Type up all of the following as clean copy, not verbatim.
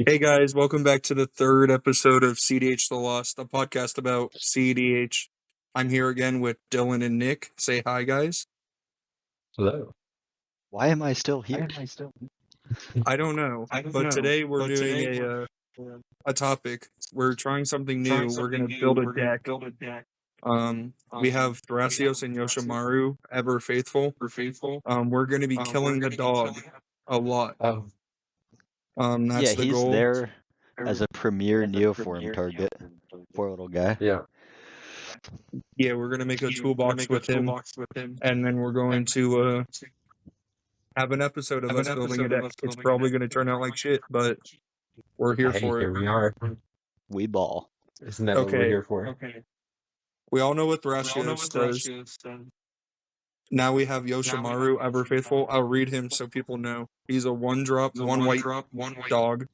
Hey guys, welcome back to the third episode of CDH The Lost, a podcast about CDH. I'm here again with Dylan and Nick. Say hi, guys. Hello. Why am I still here? I don't know, but today we're doing a topic. We're trying something new. We're gonna build a deck. We have Thrasios and Yoshimaru, ever faithful. We're gonna be killing the dog a lot. Oh, That's the he's goal. there as a premier neoform target. Poor little guy. yeah. Yeah, we're gonna make a toolbox with him, and then we're going to have an episode of us building a deck. It's probably going to turn out like shit, but we're here for Here it. we are. We ball. Isn't that what we're Okay. here for? We all know what Thrasios does. Now we have Yoshimaru, ever faithful. I'll read him so people know. He's a 1-drop, 1 white dog.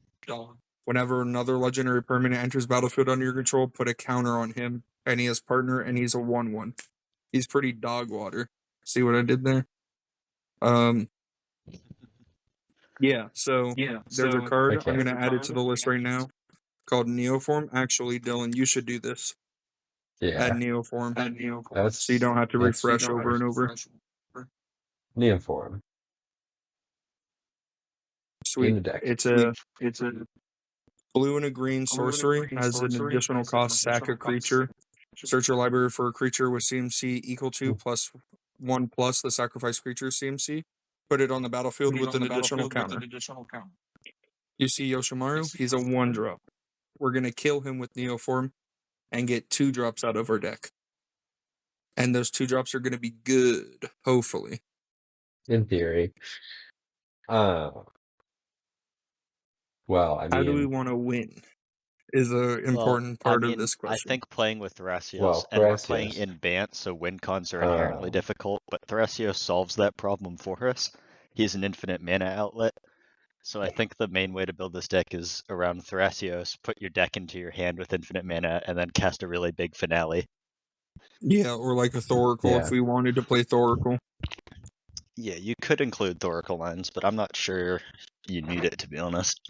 Whenever another legendary permanent enters battlefield under your control, put a counter on him, and he has partner, and he's a 1/1. He's pretty dog water. See what I did there? Yeah, so there's a card. Okay. I'm going to add it to the list right now called Neoform. Actually, Dylan, you should do this. Add Yeah. Neoform. That's So you don't have to refresh over and over. neoform. Sweet. In the deck. It's a blue and a green sorcery. Has an additional cost, sack a creature. Search your library for a creature with CMC equal to +1 the sacrifice creature CMC. Put it on the battlefield with an additional counter. You see Yoshimaru? He's a 1-drop. We're going to kill him with Neoform and get 2 drops out of our deck. And those 2 drops are going to be good, hopefully. In theory. Well, I mean, how do we want to win is an important part of this question. I think playing with Thrasios, Well, and we're playing in Bant, so win cons are inherently difficult, but Thrasios solves that problem for us. He's an infinite mana outlet. So I think the main way to build this deck is around Thrasios, put your deck into your hand with infinite mana, and then cast a really big finale. Yeah, or like a Thoracle if we wanted to play Thoracle. Yeah, you could include Thoracle lines, but I'm not sure you need it, to be honest.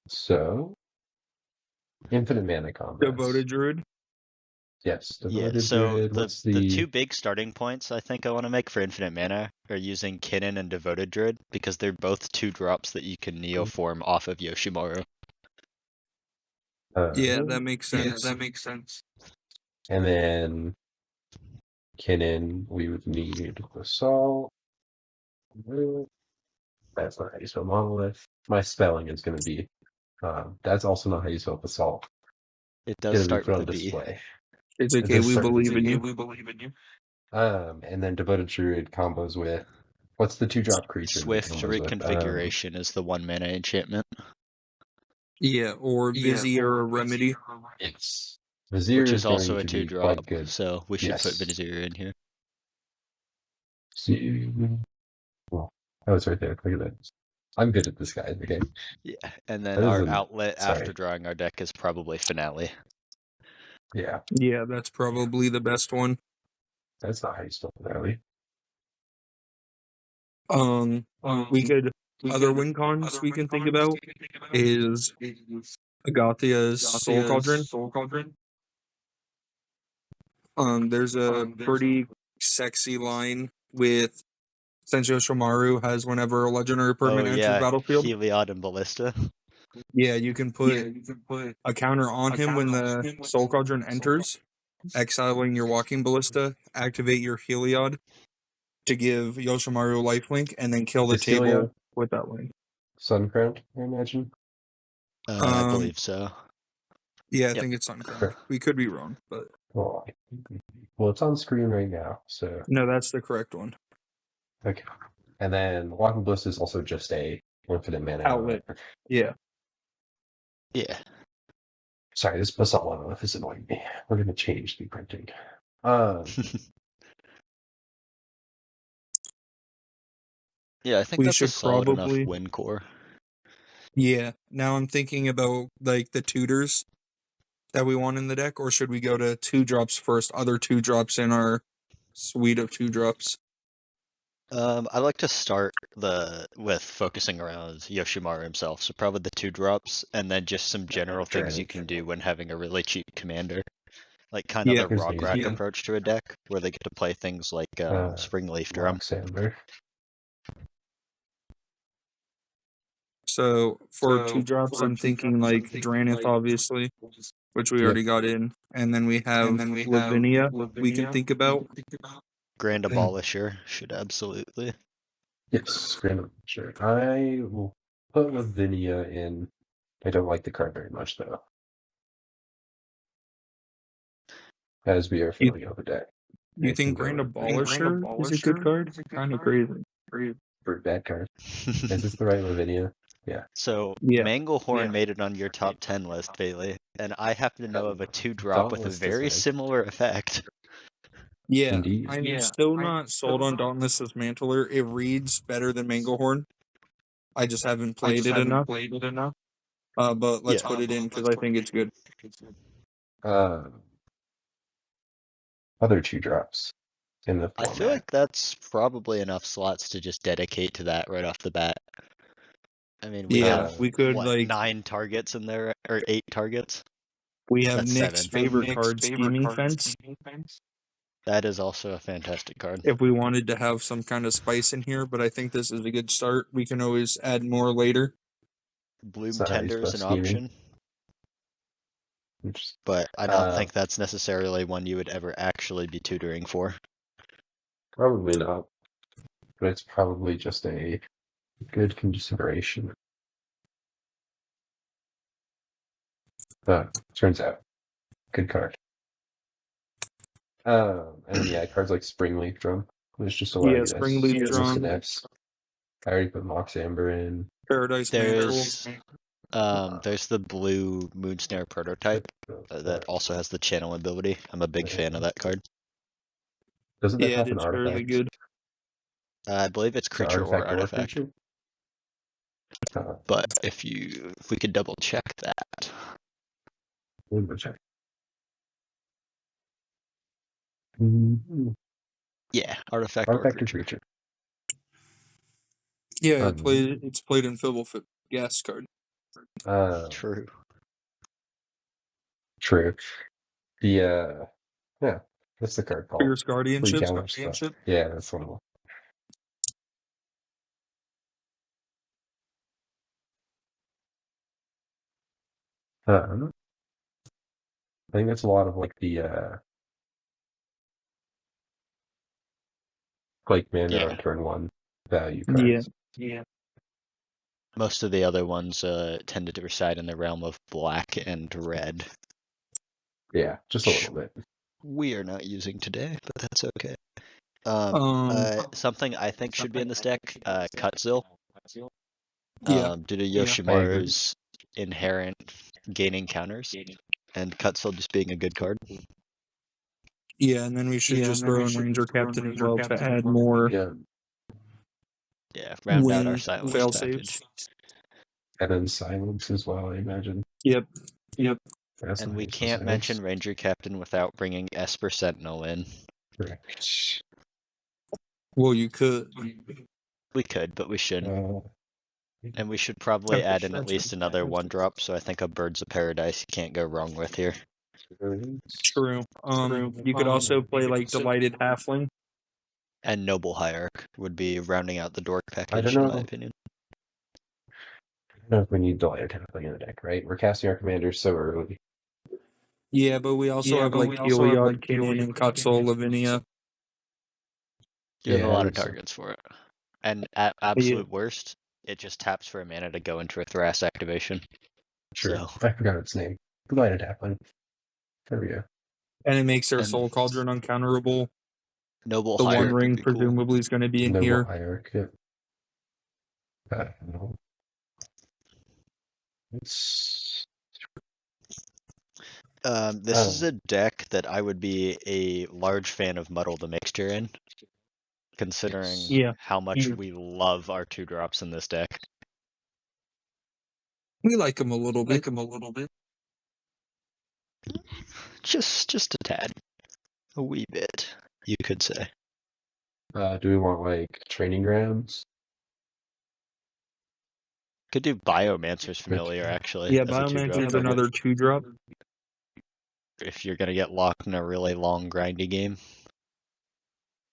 So infinite mana combos. Devoted Druid? Yes, Devoted Druid. The 2 big starting points I think I want to make for infinite mana are using Kinnan and Devoted Druid, because they're both 2 drops that you can neoform off of Yoshimaru. Yeah, that makes sense. And then Kinnan, we would need Assault. That's not how you spell Monolith. My spelling is going to be, that's also not how you spell Assault. It does start with a B. Display. It's okay, we believe in you. And then Devoted Druid combos with, what's the 2-drop creature? Swift Reconfiguration is the 1 mana enchantment. Yeah, or Vizier or Remedy. Yes. Vizier which is also a going to be 2-drop, quite good. so we should put Vizier in here. Well, oh, it's right there. Look at that. I'm good at this guy in the game. Yeah, and then our outlet after drawing our deck is probably Finale. Yeah. Yeah, that's probably the best one. That's not how you spell Finale. We could, other win cons we can think about is Agathia's Soul Cauldron. There's a pretty sexy line with, since Yoshimaru has whenever a legendary permanent enters battlefield. Heliod and Ballista. Yeah, you can put a counter on him when the Soul Cauldron enters, exiling your Walking Ballista, activate your Heliod to give Yoshimaru lifelink, and then kill the table with that link. Suncrown, I imagine? I believe so. Yeah, I think it's Suncrown. We could be wrong, but... Well, it's on screen right now, so... No, that's the correct one. Okay. And then Walking Ballista is also just a infinite mana outlet. Yeah. Yeah. Sorry, this Basalt Monolith is annoying me. We're going to change the printing. Yeah, I think that's a solid enough win core. Yeah. Now I'm thinking about like the tutors that we want in the deck, or should we go to 2 drops first? Other 2 drops in our suite of 2 drops. I like to start with focusing around Yoshimaru himself, so probably the 2-drops, and then just some general things you can do when having a really cheap commander. Like kind of Yeah. the Here's an Rog easy Rack one. approach to a deck, where they get to play things like Spring Leaf Drum. Mox Amber. So for 2-drops, I'm thinking like Dranith, obviously, which we Yep. already got in, and then we have Lavinia. We can think about. Grand Abolisher should absolutely. Yes, Grand sure. I will put Lavinia in. I don't like the card very much though. As we are filling out the deck. You It can think go Grand in. Abolisher is a good card? Kind of crazy. For bad card. Is this the right Lavinia? Yeah. So Yeah. Manglehorn made it on your top 10 list, Bailey, and I happen to know of a 2-drop with a Dauntless very Dismay. similar effect. Yeah, Indeed. I'm still not sold on Dauntless Dismantler. It reads better than Manglehorn. I just haven't played it enough. But let's Yeah. put it in because I think it's good. Other 2-drops in the I format. feel like that's probably enough slots to just dedicate to that right off the bat. I mean, we Yeah, have we could what, like 9 targets in there, or 8 targets? we have That's Nick's 7. favorite card, Scheming Fence. That is also a fantastic card. If we wanted to have some kind of spice in here, but I think this is a good start. We can always add more later. Bloom Sorry, Tender is it's an scheming. option, but I don't think that's necessarily one you would ever actually be tutoring for. Probably not. But it's probably just a good consideration. Turns out. Good card. And then yeah, cards like Spring Leaf Drum, which just allow Yeah, you Spring to Leaf list Drum. an X. I already put Mox Amber in. Paradise Mantle. There's the blue Moonsnare prototype that also has the channel ability. I'm a big fan of that card. Doesn't that Yeah, have an it's artifact? fairly good. I believe it's Is it creature or artifact. creature? But if we could double check that. Let me check. Mhm. Yeah, artifact or Artifact or creature. creature? Yeah, it's played in Fibblefit gas card. True. True. The yeah, what's the card called? Fierce Guardianship. Stuff. Yeah, that's one of them. I think that's a lot of like the like mana Yeah. on turn 1 value Yeah. cards. Yeah. Most of the other ones tended to reside in the realm of black and red. Yeah, just a little bit. We are not using today, but that's okay. Something I think should be in this deck, Cutzil. Yeah. Due to Yoshimaru's inherent gaining counters, and Cutzil just being a good card. Yeah, and then we should just throw in Ranger Captain as well to add more Yeah, round out our win silence fail package. saves. And then silence as well, I imagine. Yep. That's And not we useful can't saves. mention Ranger Captain without bringing Esper Sentinel in. Correct. Well, you could. We could, but we shouldn't. And we should probably add in at least another 1-drop, so I think a Birds of Paradise you can't go wrong with here. True. You could also play like Delighted Halfling. And Noble Hierarch would be rounding out the dork package, I don't know. in my opinion. I don't know if we need Delighted Halfling in the deck, right? We're casting our commanders so early. Yeah, but we also have like Heliod, Kinnan, and Cutzil, Lavinia. You have a lot of so- targets for it. And at absolute worst, it just taps for a mana to go into a Thras activation. Sure. So. I forgot its name. Delighted Halfling. There we go. And it makes their And Soul Cauldron uncounterable. Noble The One Hierarch Ring would be cool. presumably is going to be in Noble here. Hierarch. Yeah. No. This is a deck that I would be a large fan of Muddle the Mixture in, considering how much we love our 2-drops in this deck. We like them a little bit. Just a tad. A wee bit, you could say. Do we want like training grounds? Could do Biomancer's Familiar, actually. Yeah, as a 2-drop Biomancer's target. another 2-drop. If you're gonna get locked in a really long grindy game.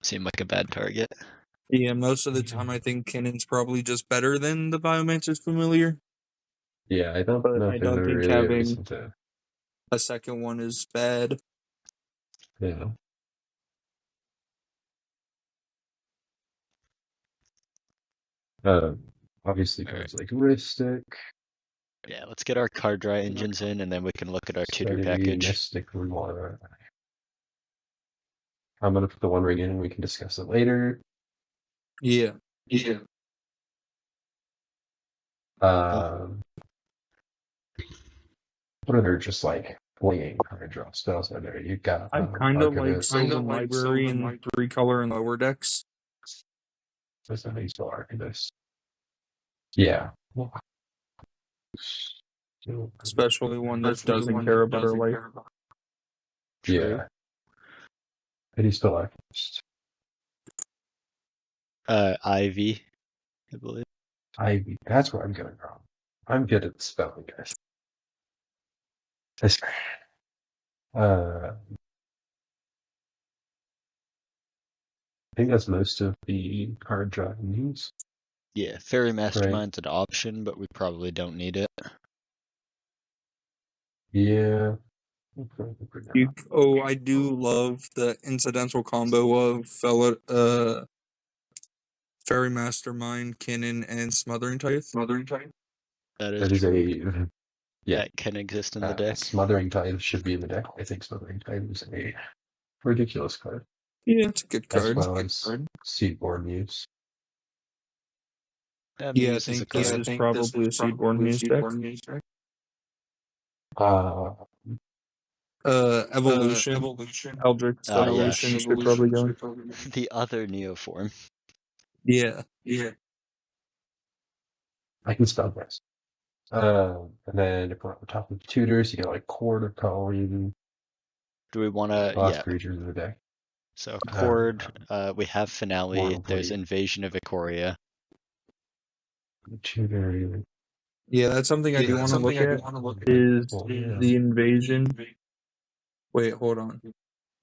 Seem like a bad target. Yeah, most of the time I think Kinnon's probably just better than the Biomancer's Familiar. Yeah, I don't But know I if there's don't think really a having reason to. a second one is bad. Yeah. Obviously cards like Ristic, Yeah, let's get our card draw engines in, and then we can look at our tutor Serenity, package. Mystic, Rumor. I'm gonna put the One Ring in and we can discuss it later. Yeah. What other just like fleeing card draw spells are there? You've got I kind of like Archivist. Sylvan Library in 3-color and lower decks. There's no spell Archivist. Yeah. Especially one that doesn't care about our life. Yeah. How do you spell Archivist? Ivy, I believe. Ivy. That's where I'm going wrong. I'm good at spelling, guys. I think that's most of the card draw needs. Yeah, Fairy Mastermind's an option, but we probably don't need it. Yeah. I do love the incidental combo of Fairy Mastermind, Kinnon, and Smothering Tithe. That That is true. a yeah. That can exist in the deck. Smothering Tithe should be in the deck. I think Smothering Tithe is a ridiculous card. Yeah, it's a good card. As well as Seedborn Muse. Yeah, I Muse is a think this card. is probably a Seedborn Muse deck. Evolution. Eldritch Evolution should probably go. The other neoform. Yeah. I can spell this. And then if we're on top of the tutors, you got like Cord of Colleen. Do we want to? Lost creatures in the deck. So Cord, we have Finale. There's Blade. Invasion of Ikoria. Tutor. Yeah, that's something I do want to look at. Is the Invasion. Wait, hold on.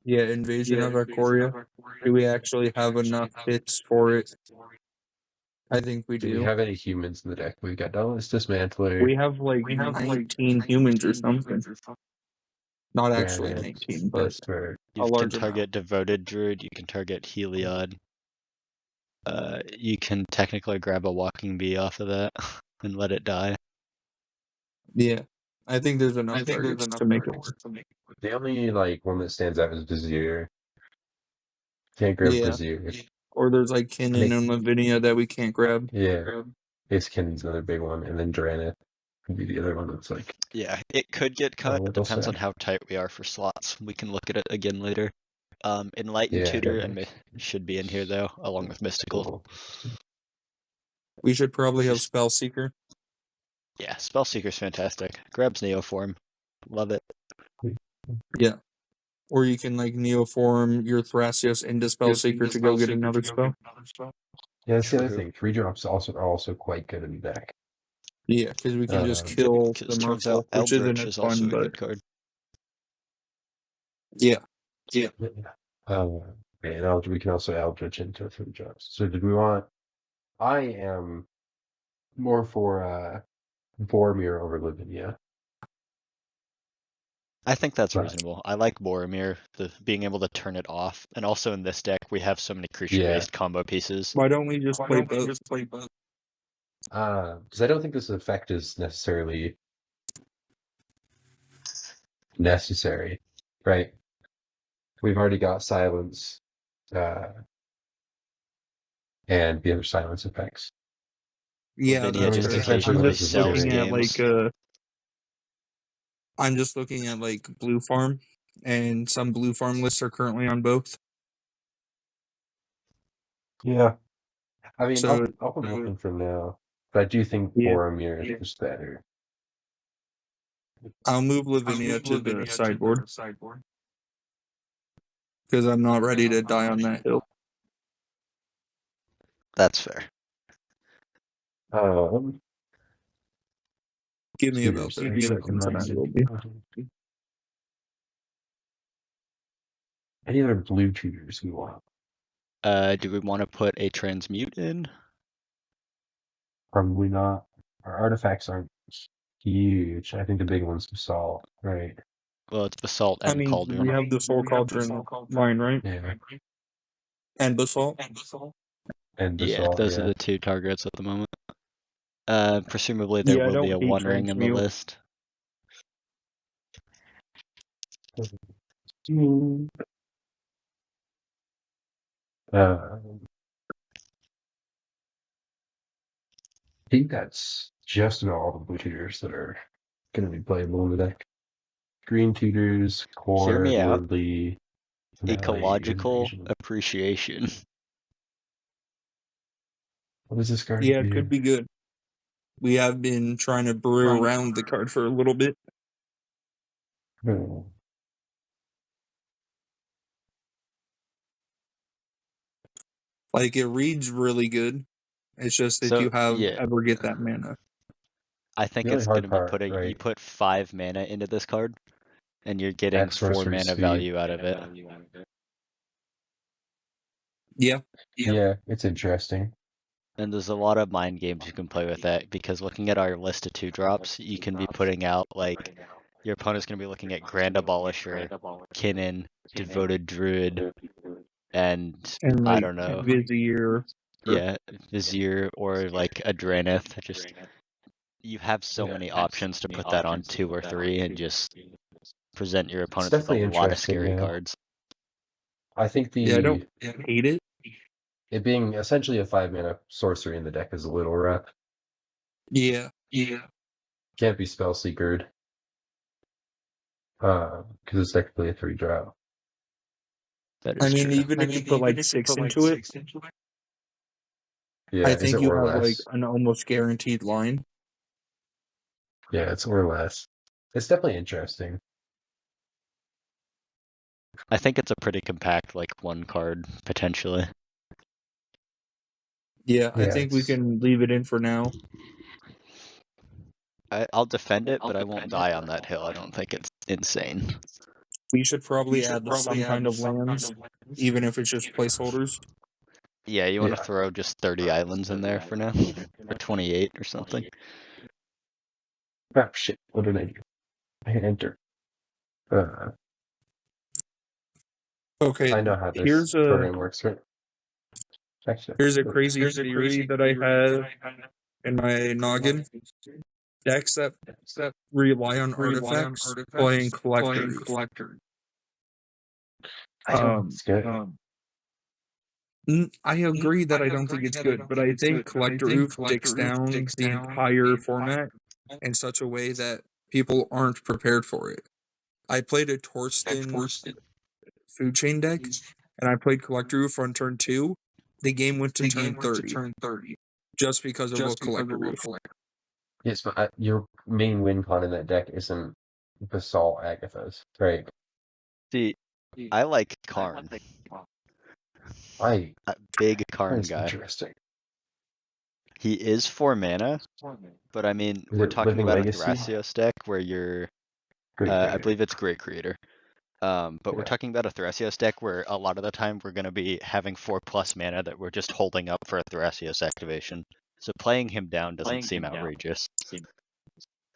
Yeah, Invasion of Ikoria. Do we actually have enough hits for it? I think we do. Do we have any humans in the deck? We've got Dauntless Dismantler. We have like 19 humans or something. Not actually Granite, 19, but Desper. You a can large target amount. Devoted Druid. You can target Heliod. You can technically grab a Walking Bee off of that and let it die. Yeah, I think there's enough targets to make it work. The only like one that stands out is Vizier. Can't grab Yeah. Vizier. Or there's like Kinnon and Lavinia that we can't grab. Yeah. Ace Kinnon's another big one, and then Draenith would be the other one that's like. Yeah, it could get cut. It depends on sad. how tight we are for slots. We can look at it again later. Enlightened Yeah, Tutor definitely. should be in here though, along with Mystical. We should probably have Spellseeker. Yeah, Spellseeker's fantastic. Grabs Neoform. Love it. Yeah. Or you can like Neoform your Thrasios into Spellseeker to go get another spell. Yeah, that's the other True. thing. 3-drops are also quite good in the deck. Yeah, because we can just kill the turns out Merfolk, which isn't Eldritch as is also fun, a but good card. yeah. And we can also Eldritch into 3-drops. So did we want? I am more for Boromir over Lavinia. I think that's Right. reasonable. I like Boromir, being able to turn it off. And also in this deck, we have so many creature-based combo pieces. Why don't we just play both? Because I don't think this effect is necessarily necessary, right? We've already got silence, and the other silence effects. Yeah, Lavinia that's just fair. occasionally I'm just sells looking at games. I'm just looking at like Blue Farm, and some Blue Farm lists are currently on both. Yeah, I mean, So I'll put nothing for now, but I do think Yeah. Boromir is better. I'll move Lavinia to the sideboard because I'm not ready to die on that hill. That's fair. Give me about tutors. 30 seconds and I will be. Any other blue tutors we want? Do we want to put a transmute in? Probably not. Our artifacts aren't huge. I think the big one's Basalt, right? Well, it's Basalt I and mean, Cauldron. we have the Soul Cauldron line, right? Yeah. And Basalt. And Yeah, Basalt, those are yeah. the two targets at the moment. Presumably there Yeah, I will be a don't hate One Ring in the transmute. list. I think that's just about all the blue tutors that are going to be playable in the deck. Green tutors, Hear core, me out. lordly, finale, Ecological invasion. appreciation. What does this card Yeah, do? it could be good. We have been trying to brew around the card for a little bit. Hmm. Like, it reads really good. It's just if So, you yeah. ever get that mana. I think The only it's going hard to be part, you right? put 5 mana into this card, and you're getting At 4 sorcery mana speed. value out of it. Yeah. Yeah, it's interesting. And there's a lot of mind games you can play with that, because looking at our list of 2-drops, you can be putting out, like, your opponent's going to be looking at Grand Abolisher, Kinnan, Devoted Druid, and And, I like, don't know. Vizier. Yeah, Vizier or like a Dranith. Just you have so many options to put that on 2 or 3 and just present your opponents with a definitely lot of interesting, scary yeah. cards. I think Yeah, I don't hate it. it being essentially a 5-mana sorcery in the deck is a little rough. Yeah. Can't be spell seekered. Because it's technically a 3-drop. That I is mean, true. even if you put, like, 6 into it, Yeah, I is think it you or have, like, less? an almost guaranteed line. Yeah, it's or less. It's definitely interesting. I think it's a pretty compact, like, 1 card, potentially. Yeah, I Yeah, think we can leave it in for now. I'll defend it, but I won't die on that hill. I don't think it's insane. We should probably add some kind of lands, even if it's just placeholders. Yeah, you want to Yeah. throw just 30 islands in there for now? Or 28 or something? Oh, shit. What did I do? I hit enter. Okay, I know how this here's program works, right? Actually, here's a crazy theory that I have in my noggin. Decks that rely on artifacts playing collector. I don't know it's good. I agree that I don't think it's good, but I think Collector Oof dicks down the entire format in such a way that people aren't prepared for it. I played a Torsten food chain deck, and I played Collector Oof on turn 2. The game went to turn 30 just because of what Collector Oof. Yes, but your main win con in that deck isn't Basalt Agathas, right? See, I like Karn. A big Karn That's guy. interesting. He is 4 mana, but I mean, Is we're it talking Living about Legacy? a Thrasios deck where you're, Great. I believe it's Great Creator. But we're Yeah. talking about a Thrasios deck where a lot of the time we're going to be having 4+ mana that we're just holding up for a Thrasios activation. So playing him down doesn't seem outrageous.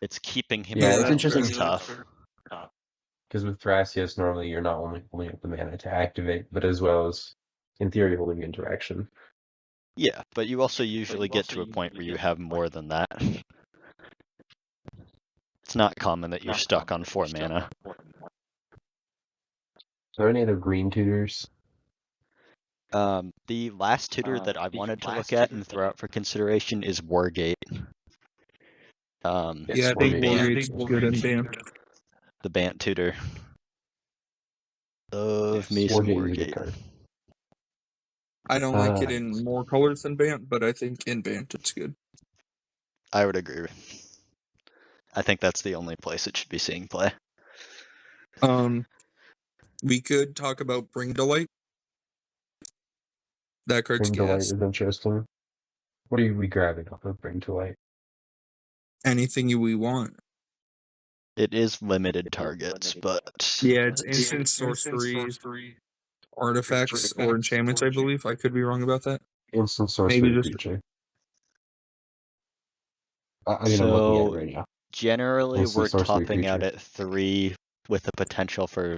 It's keeping him Yeah, around it's interesting. that's tough. Because with Thrasios, normally you're not only holding up the mana to activate, but as well as, in theory, holding interaction. Yeah, but you also usually get to a point where you have more than that. It's not common that you're stuck on 4 mana. Are there any other green tutors? The last tutor that I wanted to look at and throw out for consideration is Wargate. Yeah, I think Wargate's good in Bant. The Bant tutor. Love me some Wargate is a good Wargate. card. I don't like it in more colors than Bant, but I think in Bant it's good. I would agree. I think that's the only place it should be seeing play. We could talk about Bring Delight. That card's Bring to Light gas. is interesting. What are we grabbing off of Bring to Light? Anything we want. It is limited targets, but Yeah, it's instant sorceries, artifacts, or enchantments, I believe. I could be wrong about that. Instant sorcery Maybe just creature. I mean, I'm looking at it right now. Generally, Instant we're sorcery topping out creature. at 3 with the potential for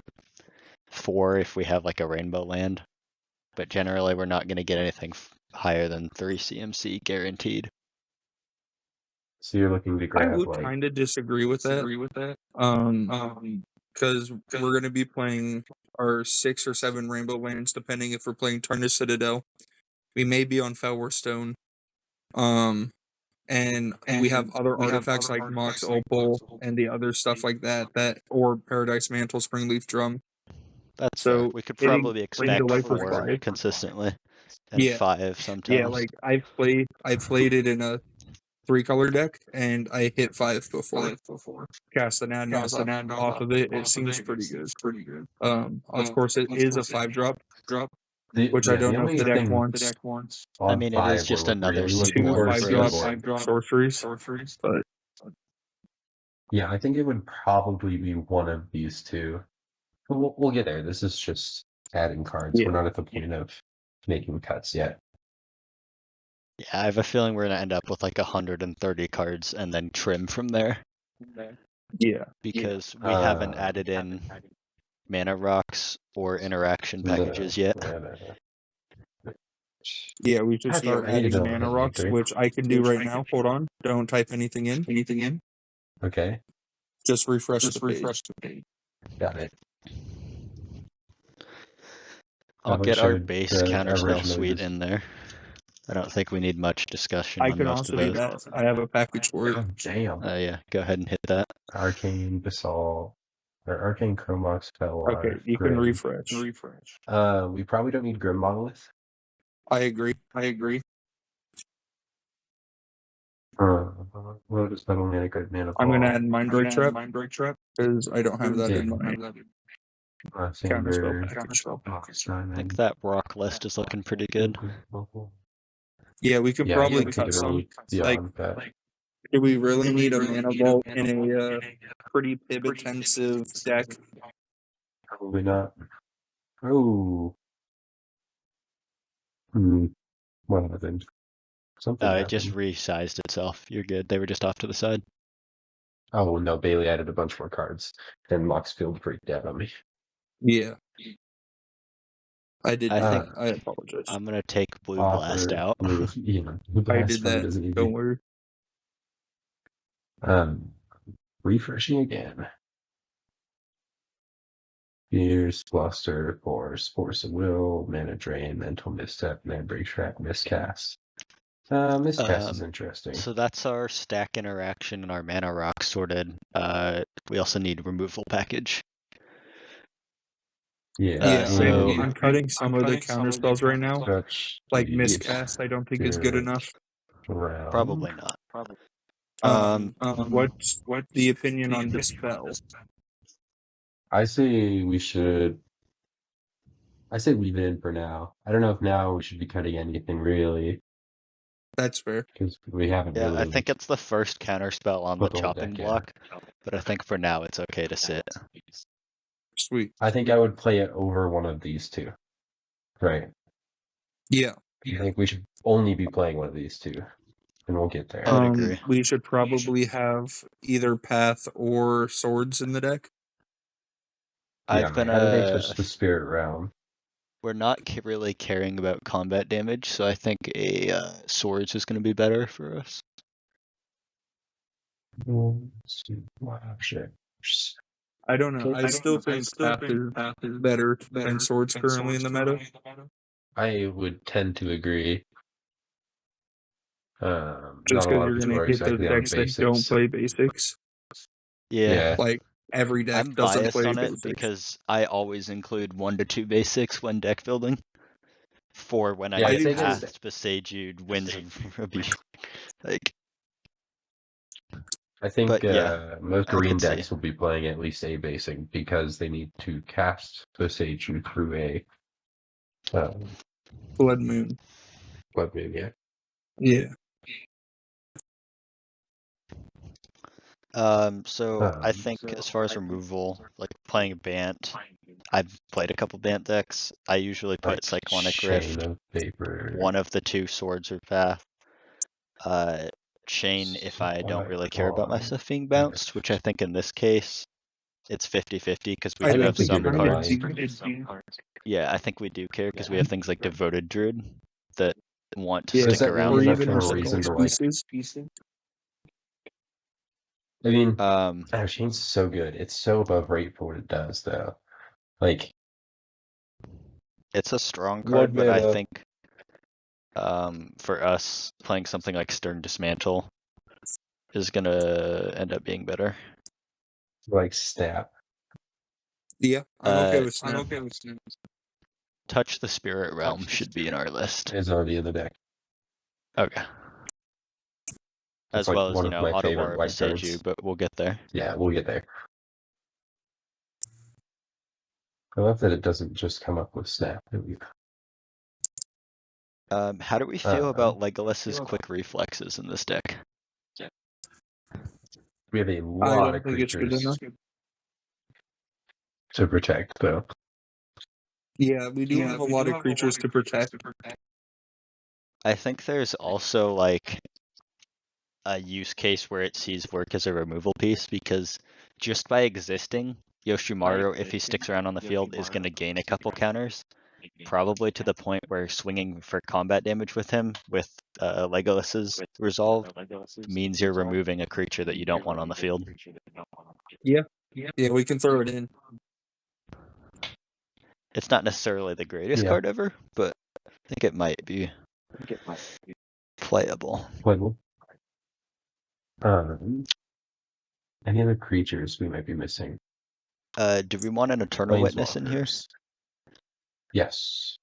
4 if we have like a rainbow land. But generally, we're not going to get anything higher than 3 CMC guaranteed. So you're looking to I grab would like kind of disagree with that. Because we're going to be playing our 6 or 7 rainbow lands, depending if we're playing Tarnished Citadel. We may be on Felwar Stone. And we have other artifacts like Mox Opal and the other stuff like that, or Paradise Mantle, Springleaf Drum. That's fair. So We could hitting probably Bring to expect Life for 4 5. consistently, and Yeah. 5 sometimes. Yeah, like I played it in a 3-color deck, and I hit 5 before. Cast an Adnos off of it. It seems pretty good. Of course, it is a 5-drop, which I don't know if the deck wants. I mean, it is just another really looking 2 for 5-drop sideboard. sorceries, but Yeah, I think it would probably be one of these two. But we'll get there. This is just adding cards. Yeah. We're not at the point of making cuts yet. Yeah, I have a feeling we're going to end up with like 130 cards and then trim from there. Yeah. Because we haven't added in mana rocks or interaction packages yet. Yeah, we should start I need to adding know mana what rocks, victory. which I can do right now. Hold on. Don't type anything in. Okay, Just refresh the page. got it. I'll How get our should base the counterspell original suite use- in there. I don't think we need much discussion I on can most also of do those. that. I have a package for it. Oh, damn. Yeah, go ahead and hit that. Arcane Basalt. Or Arcane Chromox Felwar. Okay, you can Grim. refresh. We probably don't need Grim Monolith. I agree. What is Metal Mana Good Mana I'm going to Ball? add Mind Break Trap because I don't have that in my counterspell package. I think that rock list is looking pretty good. Yeah, we could probably cut some. Like, do we really need a mana vault in a pretty pib-intensive deck? Probably not. Oh. What happened? Something It happened. just resized itself. You're good. They were just off to the side. Oh, no, Bailey added a bunch more cards. And Moxfield freaked out on me. Yeah. I did I that. think I apologize. I'm going to take Blue Blast out. Blue I Blast did card that. isn't easy. Don't worry. Refreshing again. Fierce, Bluster, Force of Will, Mana Drain, Mental Misstep, Mana Break Trap, Miscast. Miscast is interesting. So that's our stack interaction and our mana rock sorted. We also need removal package. Yeah, so I'm cutting some of the counter spells right now. Stretch, Like yeah. Miscast, I don't think is good enough. Round. Probably not. What's the opinion on Dispel? I say we should. I say leave it in for now. I don't know if now we should be cutting anything really, That's fair. because we haven't Yeah, really. I think it's the first counter spell on the put the whole chopping deck in. block, but I think for now it's okay to sit. Sweet. I think I would play it over one of these two. Right. Yeah. I think we should only be playing one of these two, and we'll get there. I would agree. We should probably have either Path or Swords in the deck. I've been the Spirit Realm. We're not really caring about combat damage, so I think a swords is going to be better for us. I don't know. I still think Path is better than Swords currently in the meta. I would tend to agree. Just because you're going to hit those decks that don't play basics. Yeah. Like, every deck I'm doesn't biased play on it basics. because I always include 1 to 2 basics when deck building. For when I get past Besageud, Winds of Rebuke. Like, I think but most I green could see. decks will be playing at least a basic because they need to cast Besageud through a Blood Moon. Blood Moon, yeah. Yeah. So I think as far as removal, like playing Bant, I've played a couple Bant decks. I usually put Like Cyclonic Chain Rift, of Vapor. one of the two Swords or Path. Chain if I don't really care about my stuff being bounced, which I think in this case it's 50-50 because we I do think have we some kinda cards. do. Yeah, I think we do care because we have things like Devoted Druid that want to Yeah, Is stick that around really or enough even of our a reason to Stax like? pieces. I mean, Um, Chain's so good. It's so above rate for what it does, though. Like, it's a strong Blood card, but I mana. think for us playing something like Stern Dismantle is gonna end up being better. like Snap. Yeah, I'm okay with Snap. Touch the Spirit Realm should be in our list. Is already in the deck. Okay. It's As like well as, one of my Auto favorite War of white Seju, cards. but we'll get there. Yeah, we'll get there. I love that it doesn't just come up with Snap. How do we feel about Legolas's quick reflexes in this deck? We have a I lot don't of think it's good creatures enough. to protect, though. Yeah, we do have a lot of creatures to protect. I think there's also like a use case where it sees work as a removal piece because just by existing, Yoshimaru, if he sticks around on the field, is going to gain a couple counters, probably to the point where swinging for combat damage with him with Legolas's resolve means you're removing a creature that you don't want on the field. Yeah, we can throw it in. It's not necessarily the greatest Yeah. card ever, but I think it might be playable. Playable. Any other creatures we might be missing? Do we want an Eternal Witness in here? Planeswalkers. Yes.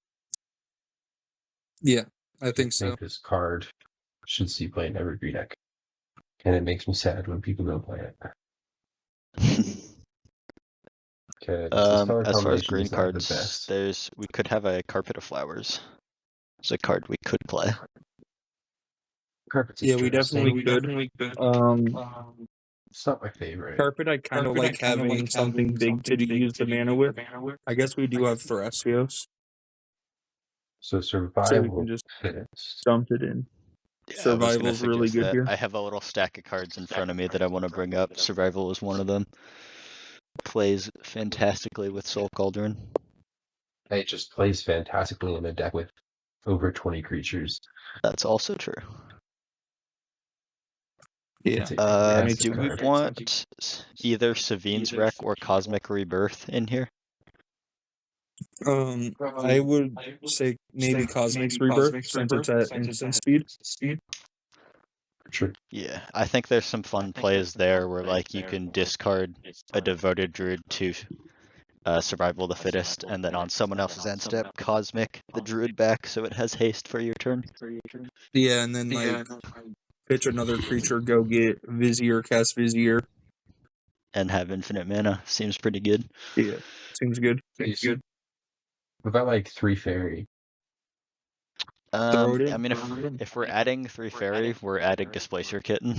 Yeah, I I think so. think this card should see play in every green deck. And it makes me sad when people don't play it. Okay, this color As far as combination green is not the cards, best. we could have a Carpet of Flowers. It's a card we could play. Carpet's Yeah, we definitely could. It's not my favorite. Carpet, I kind of like having something big to use the mana with. I guess we do have Thrasios, So so we survival can just fits. dump it in. Yeah, Survival's really good here. I have a little stack of cards in front of me that I want to bring up. Survival is one of them. Plays fantastically with Soul Cauldron. It just plays fantastically in a deck with over 20 creatures. That's also true. Yeah. Do we want either Savine's Wreck or Cosmic Rebirth in here? I would say maybe Cosmic's Rebirth since it's at instant speed. Sure. Yeah, I think there's some fun plays there where like you can discard a Devoted Druid to Survival of the Fittest, and then on someone else's end step, Cosmic the Druid back so it has haste for your turn. Yeah, and then like pitch another creature, go get Vizier, cast Vizier. And have infinite mana. Seems pretty good. Yeah, seems good. What about like 3 fairy? Throw it in. I mean, if we're adding 3 fairy, we're adding Displacer Kitten.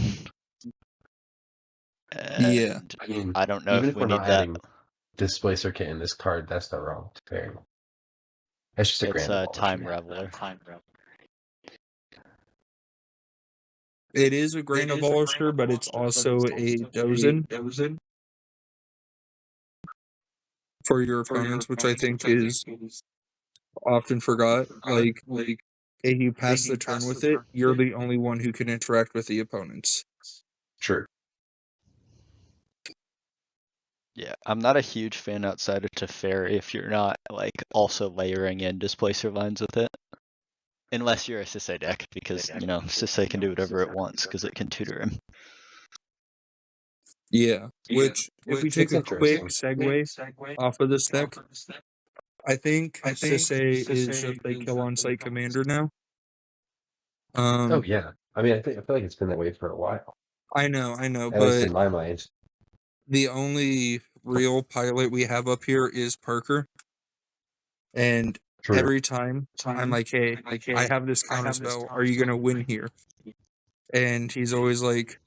Yeah. I mean, I don't know even if we we're need not that. adding Displacer Kit in this card, that's not wrong fairy. That's just a It's grand a abolition. Time Reveler. It is a Grain of Abolisher, but it's also a Dozen for your opponents, which I think is often forgot. Like, if you pass the turn with it, you're the only one who can interact with the opponents. True. Yeah, I'm not a huge fan outside of Teferi if you're not like also layering in Displacer lines with it. Unless you're a Sisei deck, because Sisei can do whatever it wants because it can tutor him. Yeah, which if we take It's a quick interesting. segue off of this deck, I think Sisei is just a kill on site commander now. Oh yeah. I mean, I feel like it's been that way for a while. I know, At least but in my mind. the only real pilot we have up here is Parker. And True. every time I'm like, hey, I have this counterspell. Are you gonna win here? And he's always like,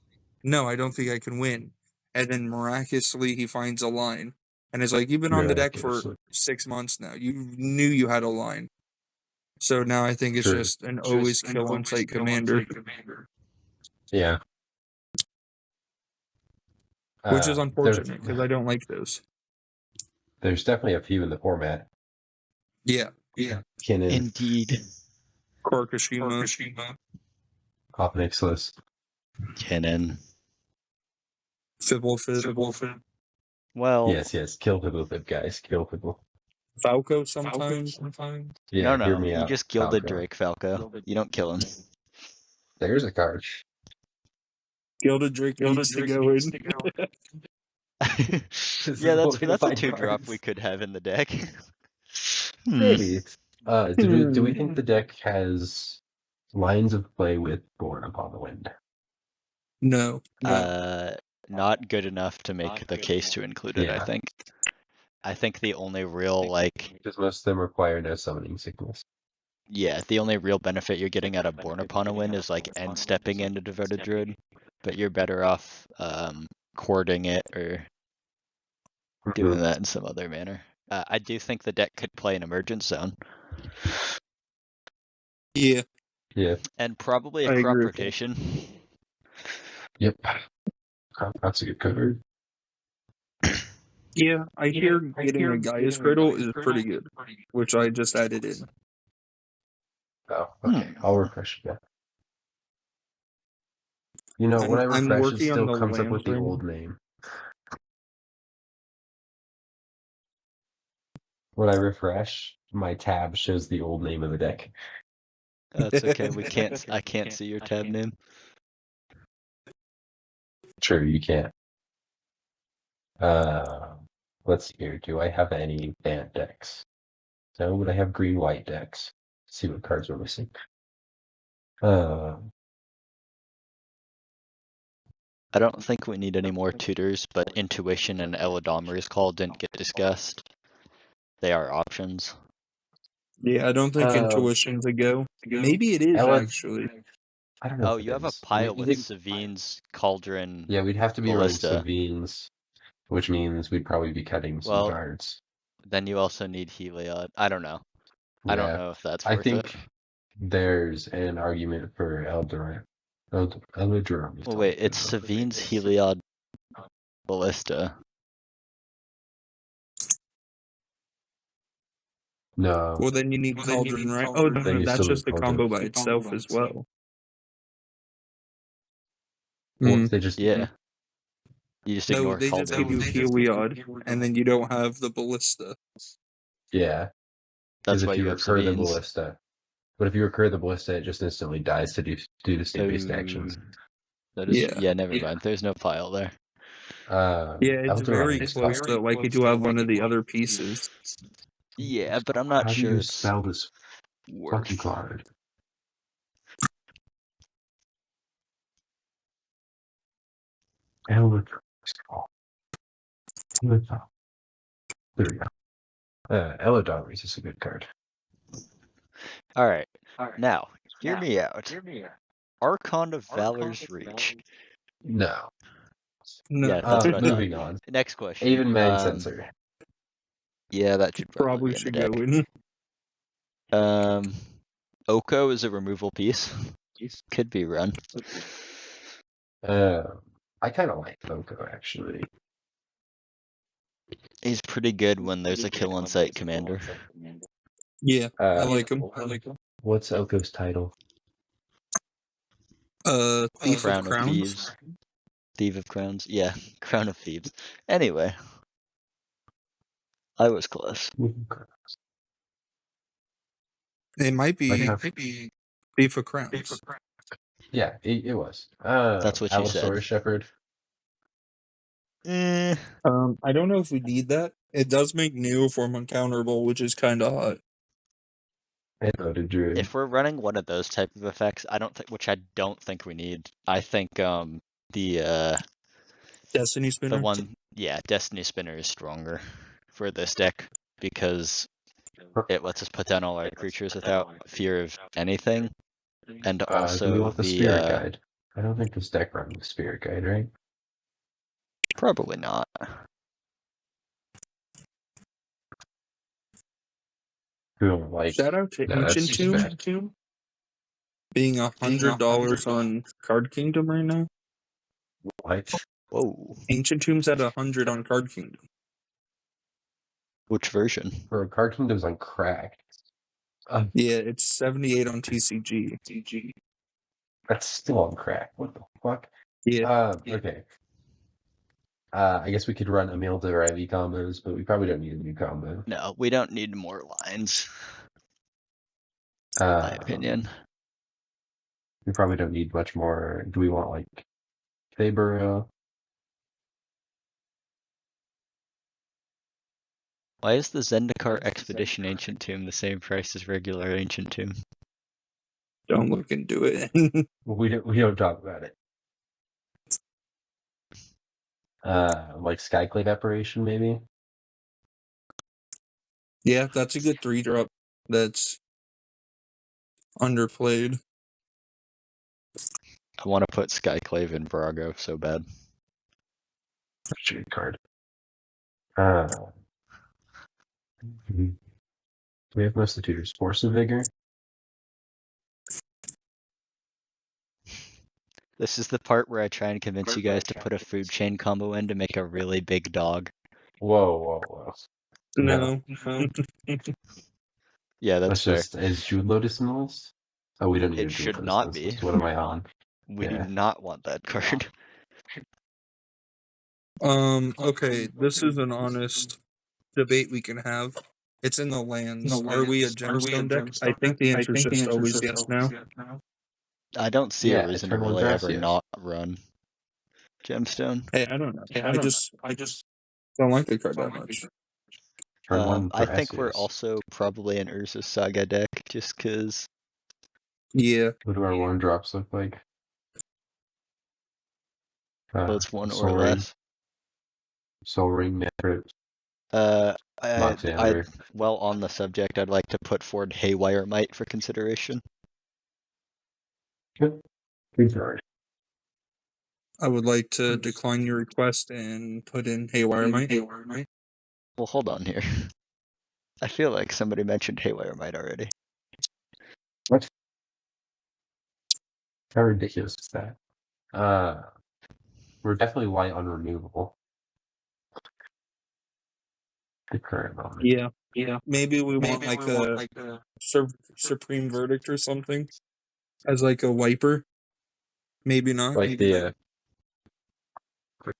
no, I don't think I can win. And then miraculously he finds a line. And it's like, you've been on the deck for Miraculously. 6 months now. You knew you had a line. So now I think it's True. just an always kill on site commander, Yeah. which is unfortunate because I don't like those. There's definitely a few in the format. Yeah. Kinnan, Indeed. Korkashima, Opnixlis. Kinnan. Fibblefib, Well, Yes. Kill Fibblefib, guys. Kill Fibble. Falco sometimes. Yeah, no, hear me you out. just gilded Falco. Drake Falco. You don't kill him. There's a card. Gilded Drake needs to go in. Yeah, that's Way to a find 2-drop cards. we could have in the deck. Maybe. Do we think the deck has lines of play with Born Upon the Wind? No. Not good enough to make the case to include it, I Yeah. think. I think the only real, Because most of them require no summoning signals. yeah, the only real benefit you're getting out of Born Upon a Wind is end stepping into Devoted Druid, but you're better off courting it or doing that in some other manner. I do think the deck could play an Emergence Zone. Yeah. And probably a I Crop agree with that. Rotation. Yep. That's a good card. Yeah, I hear getting a Gaia's Cradle is pretty good, which I just added in. Oh, okay. I'll refresh again. You know, when I I'm refresh, it working on still the comes up with the lamp old name. When I refresh, my tab shows the old name of the deck. That's okay. I can't see your tab name. Sure, you can't. Let's see here. Do I have any banned decks? No, but I have green-white decks. Let's see what cards we're missing. I don't think we need any more tutors, but Intuition and Elodomer's Call didn't get discussed. They are options. Yeah, I don't think Intuition's a go. Maybe it is, actually. I don't know. Oh, you have a pile with Savine's, Cauldron. Yeah, we'd have to be Ballista. running Savine's, which means we'd probably be cutting some cards. Then you also need Heliod. I don't know. I don't know if that's worth I think it. there's an argument for Eldorado. Well, wait, it's Savine's, Heliod, Ballista. No. Well, then you need Cauldron, right? Oh, no, Then you that's still just the need combo Cauldron. by itself as well. Well, they just Yeah. You just No, ignore they just give Cauldron. you Heliod, and then you don't have the Ballista. Yeah. That's why if you have recur the Savine's. Ballista. But if you recur the Ballista, it just instantly dies to do the state-based actions. That is, Yeah. never mind. There's no pile there. Yeah, it's very close to like you do have one of the other pieces. Yeah, but I'm not How do sure you it's spell this fucking worth. card? There we go. Elodomeres is a good card. Alright. Now, hear me out. Archon of Valor's Reach. No. No, Yeah, that's what I thought. Moving on. Next question. Even Mag Sensor. Yeah, that should probably be in should the go deck. in. Oko is a removal piece. Could be run. I kind of like Oko, actually. He's pretty good when there's a kill on site commander. Yeah, I like him. What's Oko's title? Thief Crown of Crowns. Thieves. Thief of Crowns. Yeah, Crown of Thieves. Anyway. I was close. It might be Thief of Crowns. Yeah, it was. That's what you Allosaurus said. Shepherd. Eh. I don't know if we need that. It does make neoform uncounterable, which is kind of hot. If we're running one of those type of effects, which I don't think we need. I think the Destiny Spinner. Destiny Spinner is stronger for this deck because It lets us put down all our creatures without fear of anything. And Do also we want the Spirit Guide? I don't think this deck runs the Spirit Guide, right? Probably not. We don't like Shout out to that's Ancient just Tomb bad. being $100 on Card Kingdom right now. What? Whoa. Ancient Tomb's at 100 on Card Kingdom. Which version? Bro, Card Kingdom's on crack. Yeah, it's 78 on TCG. That's still on crack. What the fuck? Yeah. Okay. I guess we could run Imelda or IV combos, but we probably don't need a new combo. No, we don't need more lines. My opinion. We probably don't need much more. Do we want like Faber? Why is the Zendikar Expedition Ancient Tomb the same price as regular Ancient Tomb? Don't look into it. We don't talk about it. Like Skyclave Apparition, maybe? Yeah, that's a good 3-drop that's underplayed. I want to put Skyclave in Virago so bad. That's a good card. We have most of the tutors. Force of Vigor. This is the part where I try and convince you guys to put a food chain combo in to make a really big dog. Whoa. No. Yeah, that's fair. Is Jewel Lotus in the list? Oh, we don't need It a Jewel should Lotus not in this be. list. What am I on? We Yeah. do not want that card. Okay, this is an honest debate we can have. It's in the lands. Are we a gemstone deck? I think the answer is just always yes now. I don't see a Yeah, reason to turn one really ever Thrasios. not run Gemstone. Hey, I don't know. I just don't like the card that much. Turn one I think we're Thrasios. also probably an Urza Saga deck, just because. Yeah. What do our one drops look like? It's one or Soul Ring. less. Soul Ring, Manfred. Well, on the subject, I'd like to put forward Haywire Might for consideration. Good card. I would like to decline your request and put in Haywire Might. Well, hold on here. I feel like somebody mentioned Haywire Might already. What? How ridiculous is that? We're definitely light on removable. The current moment. Yeah. Maybe we want like a Supreme Verdict or something as like a wiper. Maybe not. Like the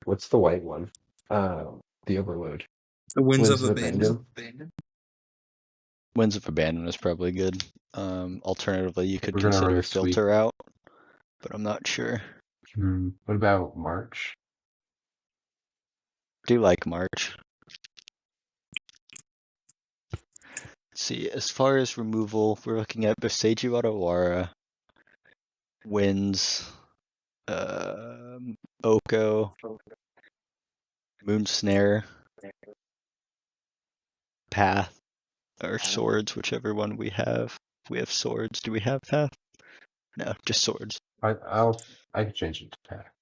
what's the white one? The Overload. The Winds of Abandon. Winds of Abandon is probably good. Alternatively, you could We're gonna run consider a sweep. Filter out, but I'm not sure. What about March? Do like March. Let's see, as far as removal, we're looking at Boseiju Otawara, Winds, Oko, Moonsnare, Path, or Swords, whichever one we have. If we have Swords, do we have Path? No, just Swords. I can change it to Pack.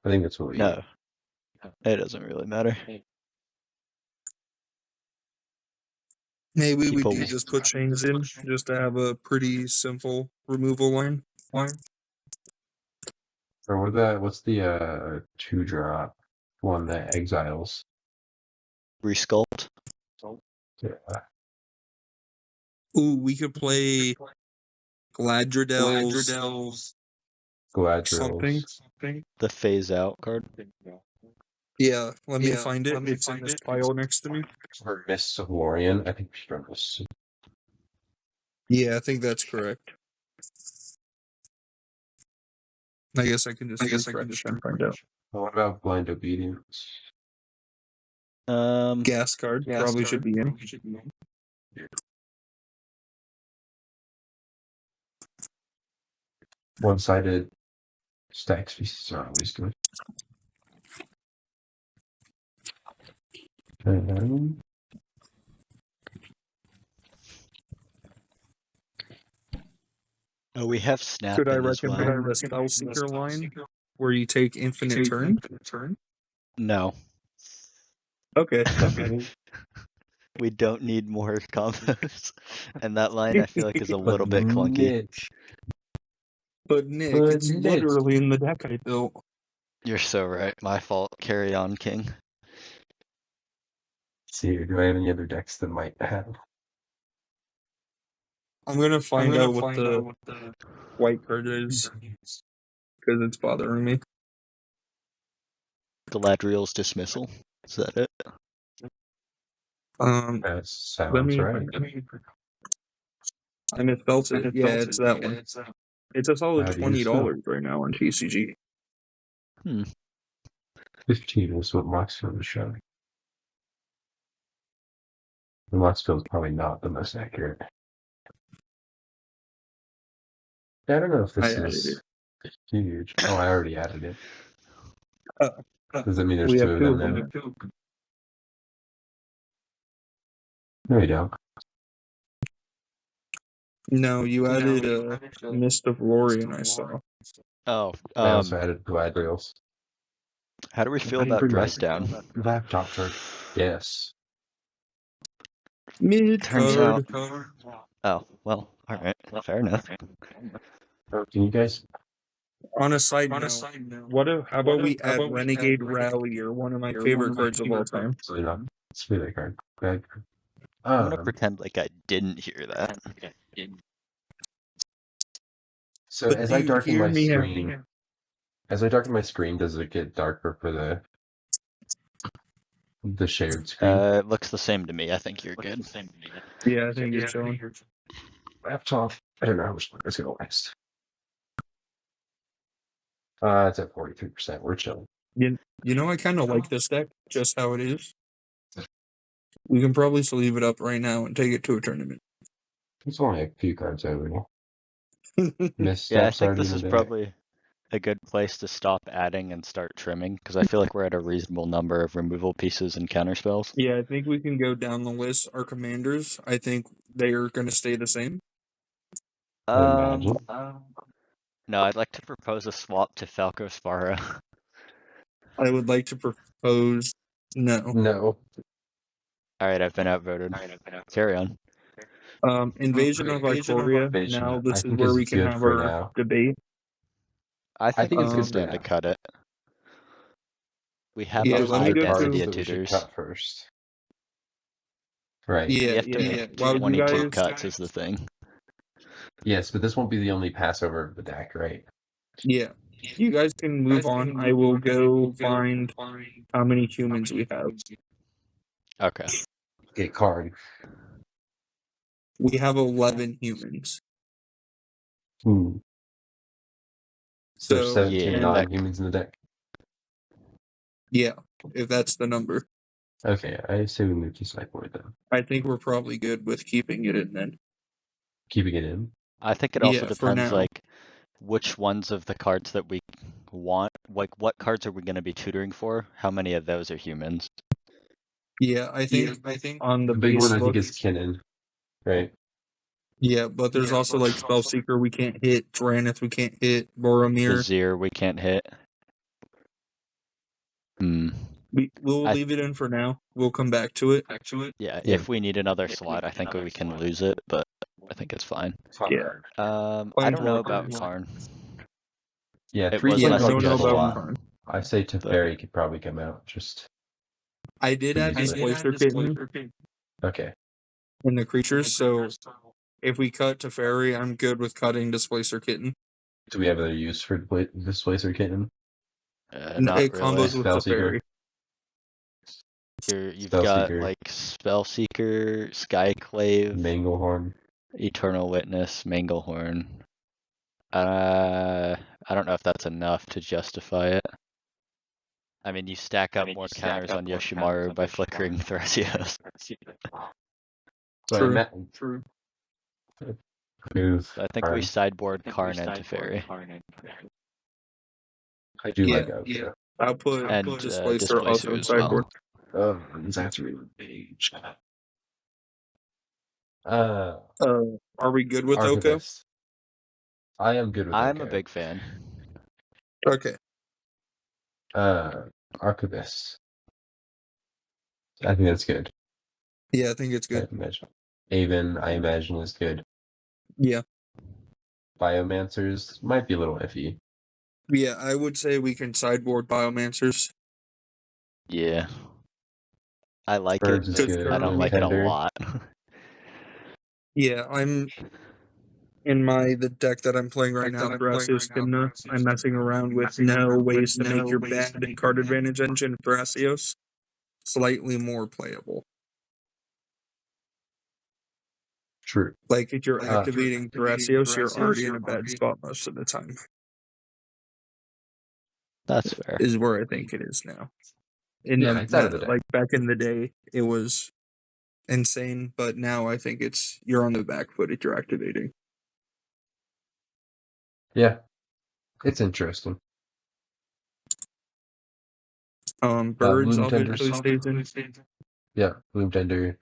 I think that's what we No, it doesn't really matter. Maybe we People- do just put chains in just to have a pretty simple removal line. Or what's the 2-drop one that exiles? Resculpt. Yeah. Ooh, we could play Gladriel's something. The phase out card. Yeah, let me find it. It's in this pile next to me. Or Mists of Lorien. I think we should run this. Yeah, I think that's correct. I guess I can just refresh and find out. What about Blind Obedience? Gas card probably should be in. One-sided Stax pieces are always good. Oh, we have snap Could I in as well. recommend the Spell Seeker line where you take infinite turn? No. Okay. We don't need more combos. And that line I feel like is a little bit clunky. But Nick, it's literally in the deck I built. You're so right. My fault. Carry on, King. See, do I have any other decks that might have? I'm gonna find out what the white card is because it's bothering me. Galadriel's Dismissal. Is that it? That Let sounds me. right. I misspelled it. Yeah, it's that one. It's a solid How do you spell? $20 right now on TCG. 15 is what Moxfield was showing. The Moxfield is probably not the most accurate. I don't know if this is huge. Oh, I already added it. Does that mean there's We two have of two them of now? them. No, you don't. No, you added Mist of Lorien, I saw. Oh, I also added Galadriel's. how do we feel I didn't about bring my Dress Down? laptop charger. Yes. Mid Turns out. card. Oh, well, alright. Fair enough. Can you guys? On a side note, how about we add Renegade Rallier, one of my favorite cards of all time? So you're not. It's really card. Okay. I'm gonna pretend like I didn't hear that. So But as do I you darken hear my me? screen, does it get darker for the shared screen? It looks the same to me. I think you're good. Yeah, I think you're chilling. Laptop. I don't know how much longer it's gonna last. It's at 43%. We're chilling. You know, I kind of like this deck, just how it is. We can probably just leave it up right now and take it to a tournament. There's only a few cards over now. Miss Yeah, I Steps think already this in is the deck. probably a good place to stop adding and start trimming, because I feel like we're at a reasonable number of removal pieces and counterspells. Yeah, I think we can go down the list. Our commanders, I think they are going to stay the same. Imagine. No, I'd like to propose a swap to Falco Sparrow. I would like to propose no. No. Alright, I've been outvoted. Carry on. Invasion of Ikoria. Now this is where we can have our debate. I think think it's it's good good time for to now. cut it. We have Yeah, a let me high go density to- of that we should tutors. cut first. Right. We Yeah, have to make Well, 22 cuts is the thing. Yes, but this won't be the only Passover of the deck, right? Yeah. You guys can move on. I will go find how many humans we have. Okay. Get card. We have 11 humans. So there's So 17 yeah, non-humans in the deck. yeah, if that's the number. Okay, I say we move to sideboard then. I think we're probably good with keeping it in then. Keeping it in. I think it also Yeah, for depends, now. like, which ones of the cards that we want, like, what cards are we going to be tutoring for? How many of those are humans? Yeah, I think on the The big base one I look, think is Kinnan, right? yeah, but there's also like Spellseeker we can't hit, Tyrannus we can't hit, Boromir. Vizier we can't hit. We'll leave it in for now. We'll come back to it. Yeah, if we need another slot, I think we can lose it, but I think it's fine. Yeah. I don't know about Karn. Yeah, It 3 was Yeah, my I don't know suggestion. about Karn. I say Teferi could probably come out. Just I did add Displacer Kitten okay. in the creatures, so if we cut Teferi, I'm good with cutting Displacer Kitten. Do we have other use for Displacer Kitten? Not It combos really. with Spellseeker. Teferi. You've got Spellseeker. like Spellseeker, Skyclave, Manglehorn. Eternal Witness, Manglehorn. I don't know if that's enough to justify it. I mean, you stack up more counters on Yoshimaru by flickering Thrasios. So True. I met move. I think we Karn. sideboard Karn and Teferi. I do Yeah, like Outro. I'll put And Displacer also in as well. sideboard. Oh, that's really page. Are we good with Oko? Archivist. I am good with I'm a okay. big fan. Okay. Archivist. I think that's good. Yeah, I think it's I good. imagine. Avon, I imagine, is good. Yeah. Biomancers might be a little iffy. Yeah, I would say we can sideboard Biomancers. Yeah. I like Birds it, is but good. I don't Bloom like it a Tender. lot. Yeah, I'm in the deck that I'm playing right now, Thrasios Timna. I'm messing around with no ways to make your bad card advantage engine Thrasios slightly more playable. True. Like if you're activating Thrasios, you're already in a bad spot most of the time. That's fair. Is where I think it is now. It's out of the deck. Like back in the day, it was insane, but now I think you're on the back foot if you're activating. Yeah, it's interesting. Birds Bloom Tender. obviously stays in. Yeah, Bloom Tender.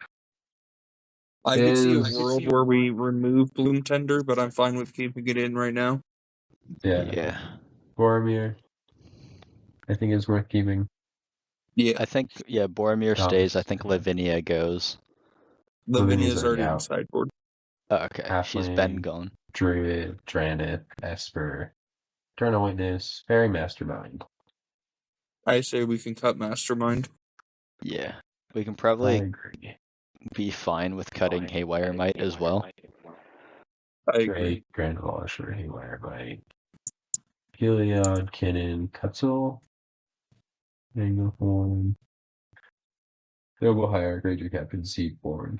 I could see a world where we remove Bloom Tender, but I'm fine with keeping it in right now. Yeah. Boromir, I think is worth keeping. Yeah, I think, Boromir stays. I think Lavinia goes. Lavinia's already in out. sideboard. Oh, okay. She's been Halfling, gone. Druid, Dranith, Esper, Eternal Witness, Fairy Mastermind. I say we can cut Mastermind. Yeah. We can I probably agree. be fine with cutting Haywire Might as well. I agree. Drake, Grand Velasher, Haywire Might, Heliod, Kinnan, Cutzel, Angleform, Noble Hierarch, Ranger Captain, Seedborn,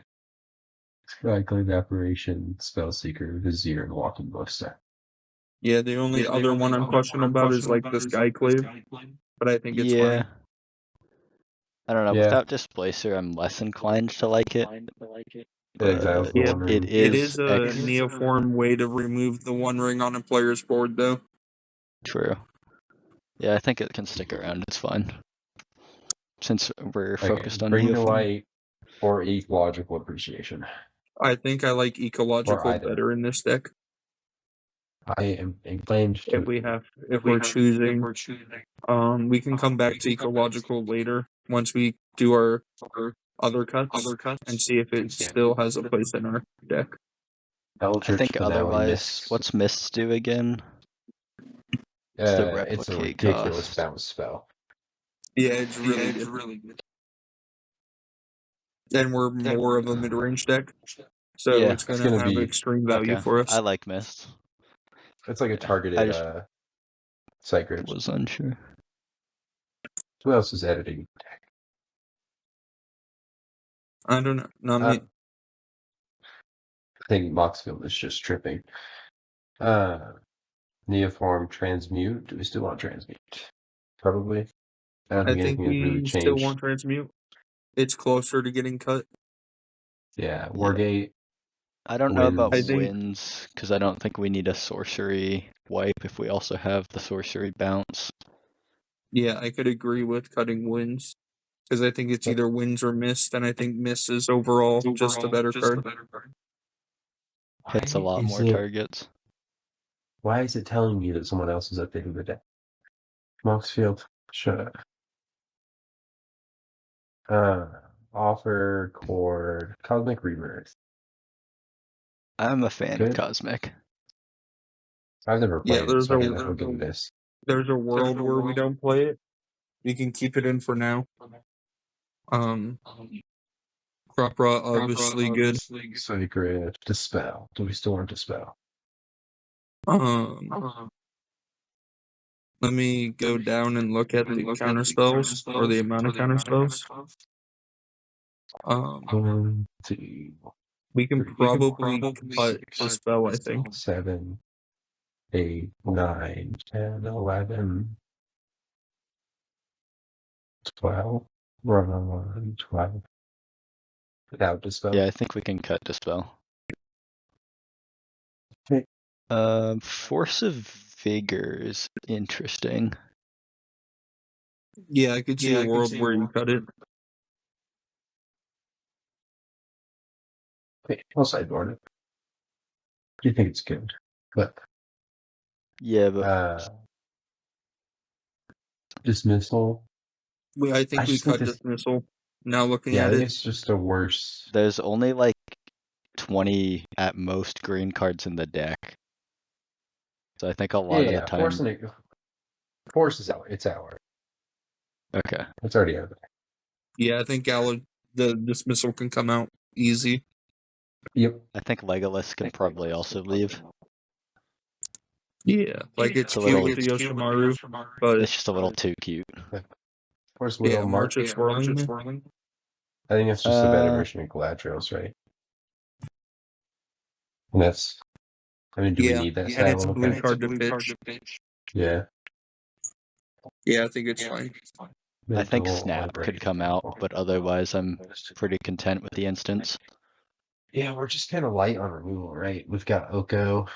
Skyclave Apparition, Spellseeker, Vizier, and Walking Ballista. Yeah, the only other one I'm questioning about is like this Skyclave, but I think it's fine. I don't know. Yeah. Without Displacer, I'm less inclined to like it. Exiles the Yeah, One Ring. It is a neoform way to remove the One Ring on a player's board, though. True. Yeah, I think it can stick around. It's fine. Since we're focused on Bring to neoform. Light or Ecological Appreciation. I think I like Ecological either. better in this deck. I am inclined to. If we're choosing, we can come back to Ecological later once we do our other cuts and see if it still has a place in our deck. I think otherwise, what's Mists do again? It's the replicate it's a ridiculous cost. bounce spell. Yeah, it's really good. And we're more of a mid-range deck, so it's going to have extreme value for us. I like Mist. It's like a targeted Cycrypt. Was unsure. Who else is editing? I don't know. Not me. I think Moxfield is just tripping. Neoform Transmute. Do we still want Transmute? Probably. I don't think anything has really changed. Still want Transmute. It's closer to getting cut. Yeah, Wargate. I don't know about wins, because I don't think we need a sorcery wipe if we also have the sorcery bounce. Yeah, I could agree with cutting wins, because I think it's either wins or mist, and I think mist is overall just a better card. Hits a lot more targets. Why is it telling me that someone else is updating the deck? Moxfield, shut up. Offer, Chord, Cosmic Rebirth. I'm a fan of Cosmic. I've never played it, so I'll give this. There's a world where we don't play it. We can keep it in for now. Crop-Ra, obviously good. Sacred, Dispel. Do we still want Dispel? Let me go down and look at the counter spells, or the amount of counter spells. We can probably cut Dispel, I think. 7, 8, 9, 10, 11, 12. We're on 12. Without Dispel. Yeah, I think we can cut Dispel. Okay. Force of Vigor is interesting. Yeah, I could see a world where you cut it. Okay, I'll sideboard it. I do think it's good, but Yeah, but Dismissal. I think I we just think cut this. dismissal. Now looking Yeah, I at think it, it's just a worse. there's only like 20 at most green cards in the deck. So I think a lot of the time. Force is out. It's out. Okay. It's already out there. yeah, I think the dismissal can come out easy. Yep. I think Legolas can probably also leave. Yeah, like it's a cute little- with the Yoshimaru, but It's just a little too cute. Force will yeah, march. March of Swirling. I think it's just a better version of Galadriel's, right? And that's. I mean, do we need that and style it's a of blue effect? card to pitch. Yeah. Yeah, I think it's fine. I think Mental Snap break. could come out, but otherwise I'm pretty content with the instance. Yeah, we're just kind of light on removal, right? We've got Oko,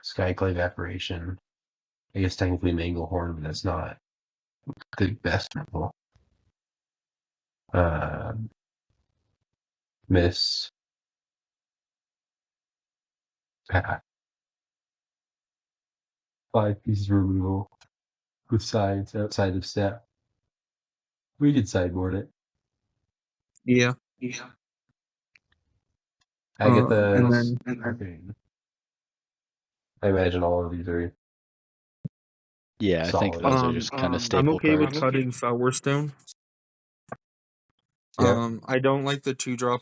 Skyclave Apparition. I guess technically Manglehorn, but that's not the best removal. Miss. Pat. 5 pieces of removal with sides outside of step. We could sideboard it. Yeah. I get the. And then I imagine all of these are. Yeah, I think Solid. those are just kind of staple I'm okay cards. with cutting Sourstone. Yeah. I don't like the 2-drop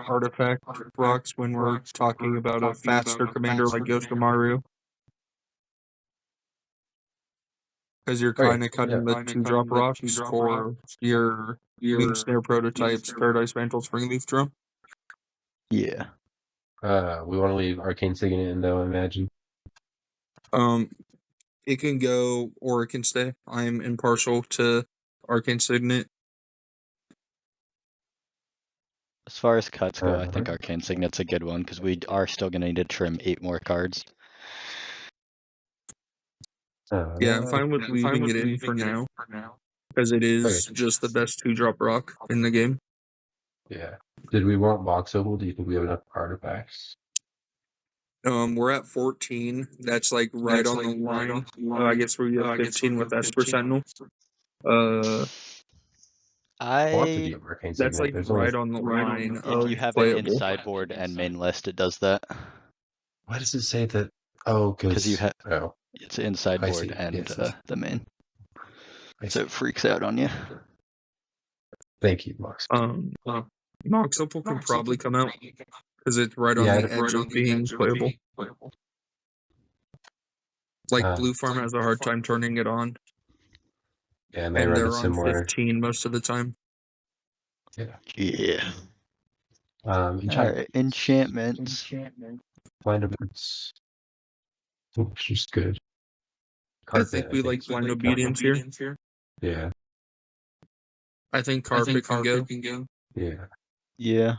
artifact rocks when we're talking about a faster commander like Yoshimaru. Because you're kind of cutting the 2-drop rocks for your Moonsnare prototypes, Paradise Mantle, Springleaf Drum. Yeah. We want to leave Arcane Signet in, though, I imagine. It can go or it can stay. I'm impartial to Arcane Signet. As far as cuts go, I think Arcane Signet's a good one because we are still going to need to trim 8 more cards. Yeah, I'm fine with leaving it in for now. Because it is just the best 2-drop rock in the game. Yeah. Did we want Box Opal? Do you think we have enough artifacts? We're at 14. That's like right on the line. I guess we have 15 with Esper Sentinel. That's like right on the line If you of have playable. it in sideboard and main list, it does that. Why does it say that? Oh, because you have it's in sideboard and the main. So it freaks out on you. Thank you, Mox. Mox Opal can probably come out because it's right on the edge of being playable. Like Blue Farm has a hard time turning it on. Yeah, and they're on 15 most of the time. Yeah. Alright, enchantments. Blind Obedience. Which is good. I think we like Blind Obedience here. Yeah. I think Carpet can go. Yeah. Yeah.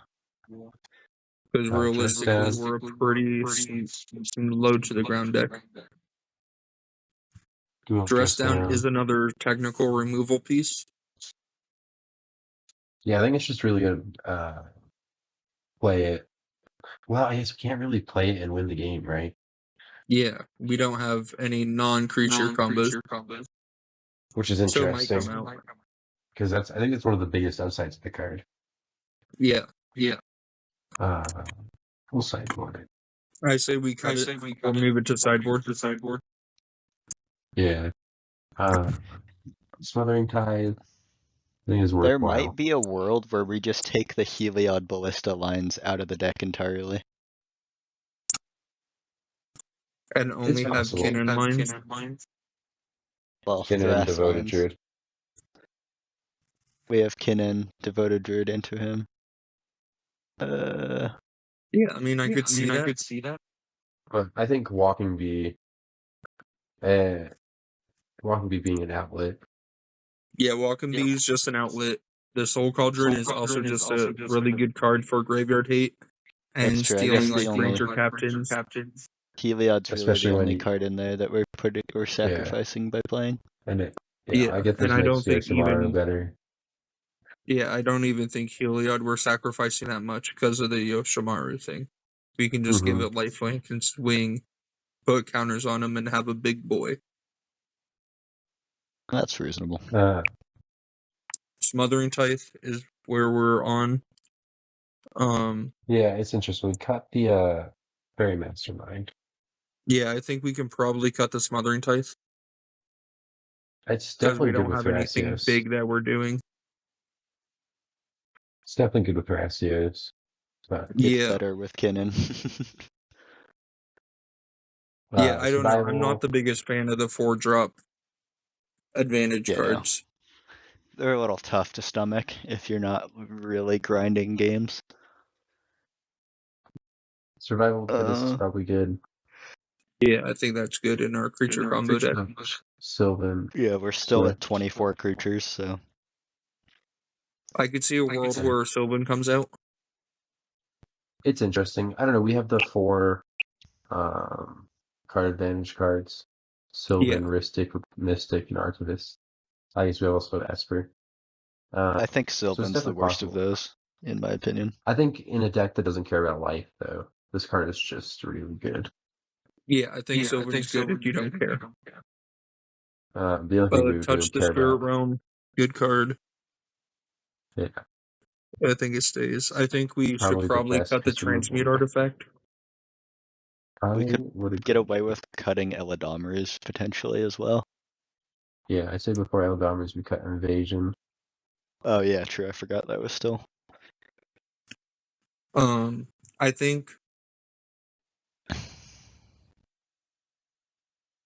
Because realistically, we're a pretty low to the ground deck. Dress Down is another technical removal piece. Yeah, I think it's just really good. Play it. Well, I guess we can't really play it and win the game, right? Yeah, we don't have any non-creature combos. Which is interesting. So it might come out. Because I think that's one of the biggest upsides of the card. Yeah. We'll sideboard it. I say we cut it or move it to sideboard. Yeah. Smothering Tithe. I think is worthwhile. There might be a world where we just take the Heliod Ballista lines out of the deck entirely. And only have Kinnan lines. Well, Kinnan, Devoted lines. Druid. We have Kinnan, Devoted Druid into him. Yeah, I mean, I could see that. But I think Walking Bee being an outlet. Yeah, Walking Bee is just an outlet. The Soul Cauldron is also just a really good card for Graveyard Hate and stealing like Ranger Captains. Heliod's really the only card in there that we're sacrificing by playing. And I get this makes Yoshimaru better. Yeah, I don't even think Heliod we're sacrificing that much because of the Yoshimaru thing. We can just give it lifelink and swing put counters on him and have a big boy. That's reasonable. Smothering Tithe is where we're on. Yeah, it's interesting. We cut the Fairy Mastermind. Yeah, I think we can probably cut the Smothering Tithe It's because we definitely good don't with have anything Thrasios. big that we're doing. It's definitely good with Thrasios. But It's Yeah, better with Kinnan. yeah. I don't know. I'm survival. not the biggest fan of the 4-drop advantage Yeah. cards. They're a little tough to stomach if you're not really grinding games. Survival Tidus is probably good. Yeah, I think that's good in our creature combo deck. Sylvan. Yeah, we're still Swift. at 24 creatures, so I could see a world where Sylvan comes out. It's interesting. I don't know. We have the 4 card advantage cards. Sylvan, Yeah. Mystic, and Archivist. I guess we also have Esper. I think it's Sylvan's the definitely worst of possible. those, in my opinion. I think in a deck that doesn't care about life, though, this card is just really good. Yeah, I think Sylvan's good if you don't care. The only thing we would Touch really the care Spirit about. Realm, good card. Yeah, I think it stays. I think we should the probably best cut the piece removal. Transmute artifact. Probably We could would get away with cutting Eladamri's potentially as well. Yeah, I say before Eldamas we cut Invasion. Oh yeah, true. I forgot that was still. I think.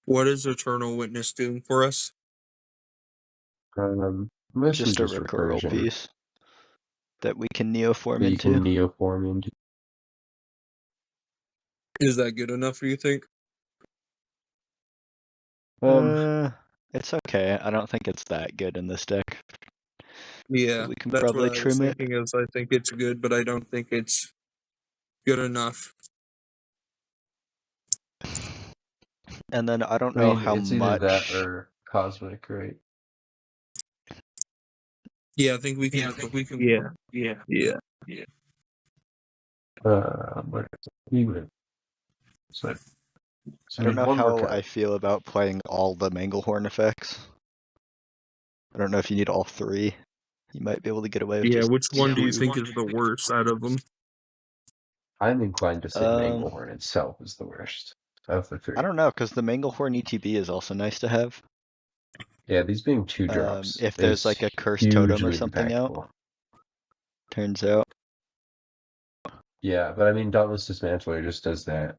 What is Eternal Witness doing for us? Mostly Just a recurral recursion piece that we can neoform that you into. can neoform into. Is that good enough, do you think? It's okay. I don't think it's that good in this deck. Yeah, We can that's probably what I was trim it. thinking. Is I think it's good, but I don't think it's good enough. And then I don't know how it's much. either that or Cosmic, right? Yeah, I think we can. Yeah. What is it? So I don't know one more how card. I feel about playing all the Manglehorn effects. I don't know if you need all 3. You might be able to get away with just Which one do you 2. think is the worst out of them? I'm inclined to say Manglehorn itself is the worst of the 3. I don't know, because the Manglehorn ETB is also nice to have. Yeah, these being 2 drops. If there's like a cursed totem or something out, turns out. Yeah, but I mean, Dauntless Dismantler just does that.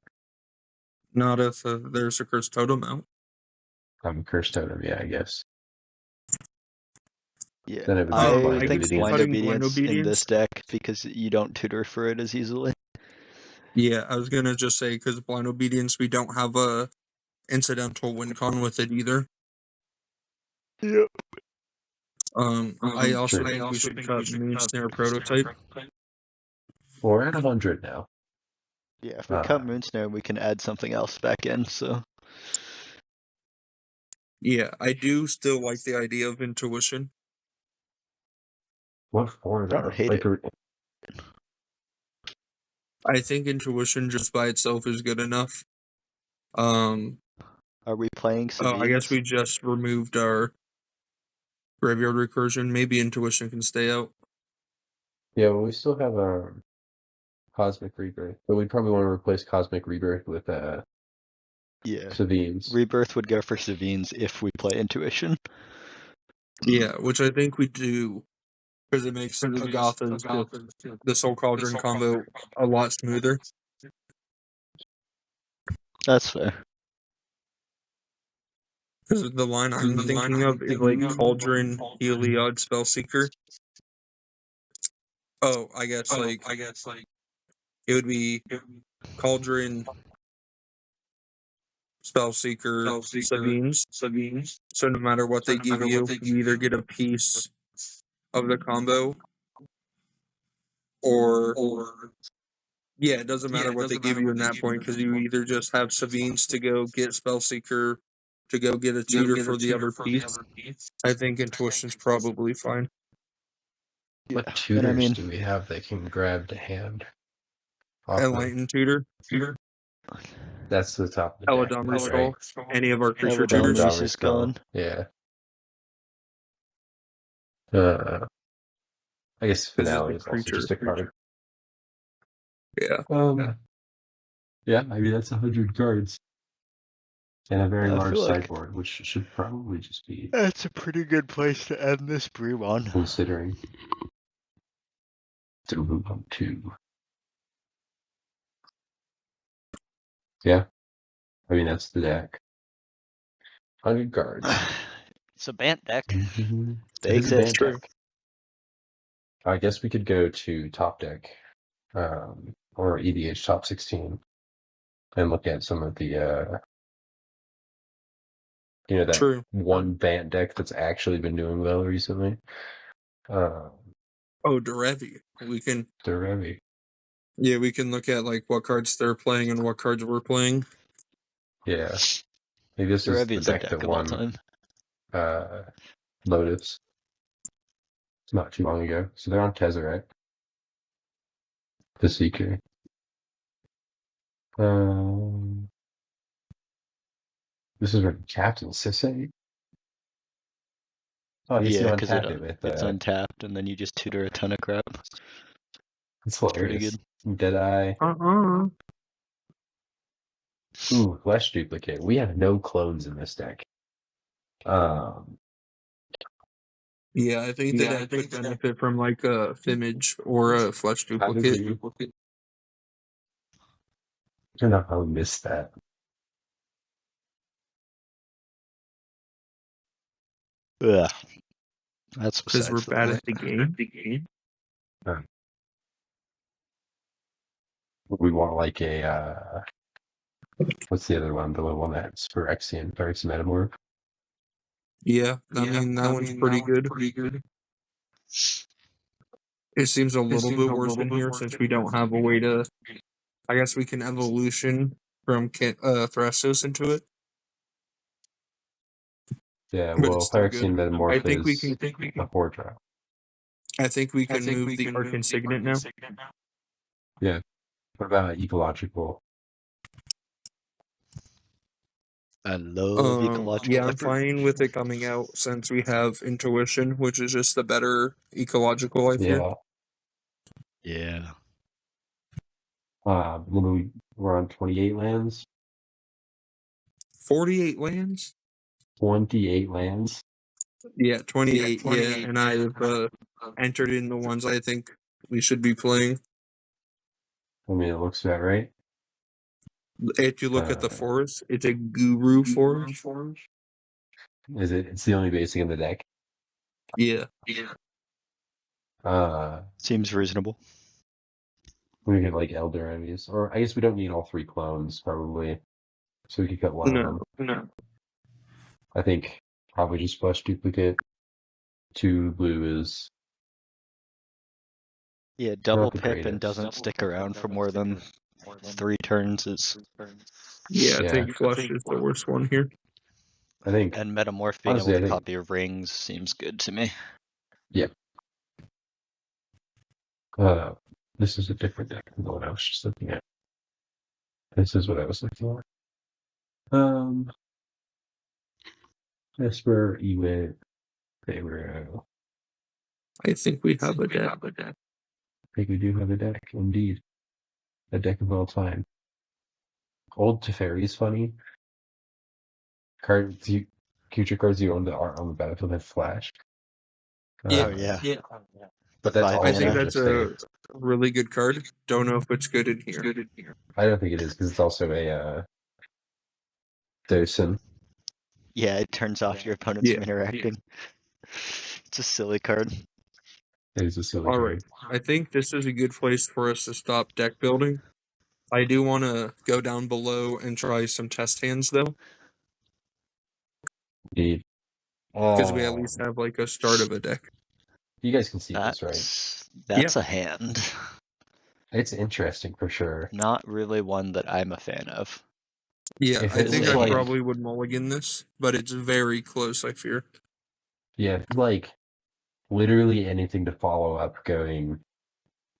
Not if there's a cursed totem out. Cursed totem, yeah, I guess. Yeah, Then it would I be think Blind Blind Obedience. Obedience in this deck because you don't tutor for it as easily. Yeah, I was gonna just say because Blind Obedience, we don't have a incidental win con with it either. Yep. I also think we should cut Moonsnare Prototype. Well, we're at 100 now. Yeah, if we cut Moonsnare, we can add something else back in, so. Yeah, I do still like the idea of Intuition. What form? I don't hate it. I think Intuition just by itself is good enough. Are we playing Sabines? I guess we just removed our Graveyard Recursion. Maybe Intuition can stay out. Yeah, well, we still have Cosmic Rebirth, but we'd probably want to replace Cosmic Rebirth with Sabines. Rebirth would go for Sabines if we play Intuition. Yeah, which I think we do, because it makes Agatha's the Soul Cauldron combo a lot smoother. That's fair. Because the line I'm thinking of is like Cauldron, Heliod, Spellseeker. Oh, I guess it would be Cauldron, Spellseeker, Sabines. So no matter what they give you, you either get a piece of the combo, or yeah, it doesn't matter what they give you in that point, because you either just have Sabines to go get Spellseeker to go get a tutor for the other piece. I think Intuition's probably fine. What tutors do we have that can grab the hand? Enlightened Tutor. That's the top of the deck. Eladon That's Skull, any of our creature Eladon tutors. Reese is gone. Yeah. I guess This is Finale the is also creature. just a card. Yeah. Yeah, maybe that's 100 cards. And a very I large feel like- sideboard, which should probably just be That's a pretty good place to end this brew on. considering. To move on to. Yeah. I mean, that's the deck. 100 cards. It's a Bant deck. It They is a Bant exist. deck. I guess we could go to top deck, or EDH top 16, and look at some of the, that True. one Bant deck that's actually been doing well recently. Oh, Derevi. We can. They're heavy. Yeah, we can look at like what cards they're playing and what cards we're playing. Yeah. Maybe this is the Derevi's the deck deck that of all won time. Lotus not too long ago. So they're on Tezzeret. The Seeker. This is where Captain Sisse. Oh, I guess you Yeah, because untap it with it's untapped, and then you just tutor a ton of crap. It's pretty hilarious. Deadeye. Ooh, Flesh Duplicate. We have no clones in this deck. Yeah, I think the deck could benefit from like a Fimage or a Flesh Duplicate. I don't know how we missed that. Ugh. That's Because we're bad at the game. We want like a what's the other one? The one that's for Phyrexian Metamorph. Yeah, I mean that one's pretty good. It seems a little bit worse in here since we don't have a way to. I guess we can evolution from Thrasios into it. Yeah, But well, it's still Phyrexian good. Metamorph I think we is can. a 4-drop. I think we can move the Arcane Signet now. Yeah. What about Ecological? I love ecological. Yeah, I'm fine with it coming out since we have Intuition, which is just the better ecological, I feel. Yeah. We're on 28 lands. 48 lands? 28 lands. Yeah, 28, yeah. And I've entered in the ones I think we should be playing. I mean, it looks about right. If you look at the forest, it's a Guru forest. Is it? It's the only basic in the deck. Yeah. Seems reasonable. We could like Elder Enemies, or I guess we don't need all 3 clones probably, so we could cut one of them. No. I think probably just Flesh Duplicate. 2 blue is Yeah, double not the pip and greatest. doesn't stick around for more than 3 turns is. Yeah, I Yeah. think Flush is the worst one here. I think. And Metamorph being Honestly, able I to think- copy rings seems good to me. This is a different deck than the one I was just looking at. This is what I was looking at. Esper, Ewit, Pharaoh. I think we have a deck. I think we do have a deck, indeed. A deck of all time. Old Teferi is funny. Future cards you own that aren't on the battlefield have flash. Yeah. Yeah. But that's Five all I think mana. that's a really good card. Don't know if it's good in here. I don't think it is because it's also a Dosen. Yeah, it turns off your opponent's Yeah. interacting. It's a silly card. It is a silly All card. right. I think this is a good place for us to stop deck building. I do want to go down below and try some test hands, though, Indeed. because we at least have like a start of a deck. You guys can see this, right? That's a hand. It's interesting for sure. Not really one that I'm a fan of. Yeah, If I it's think like- I probably would mulligan this, but it's very close, I fear. Yeah, like literally anything to follow up going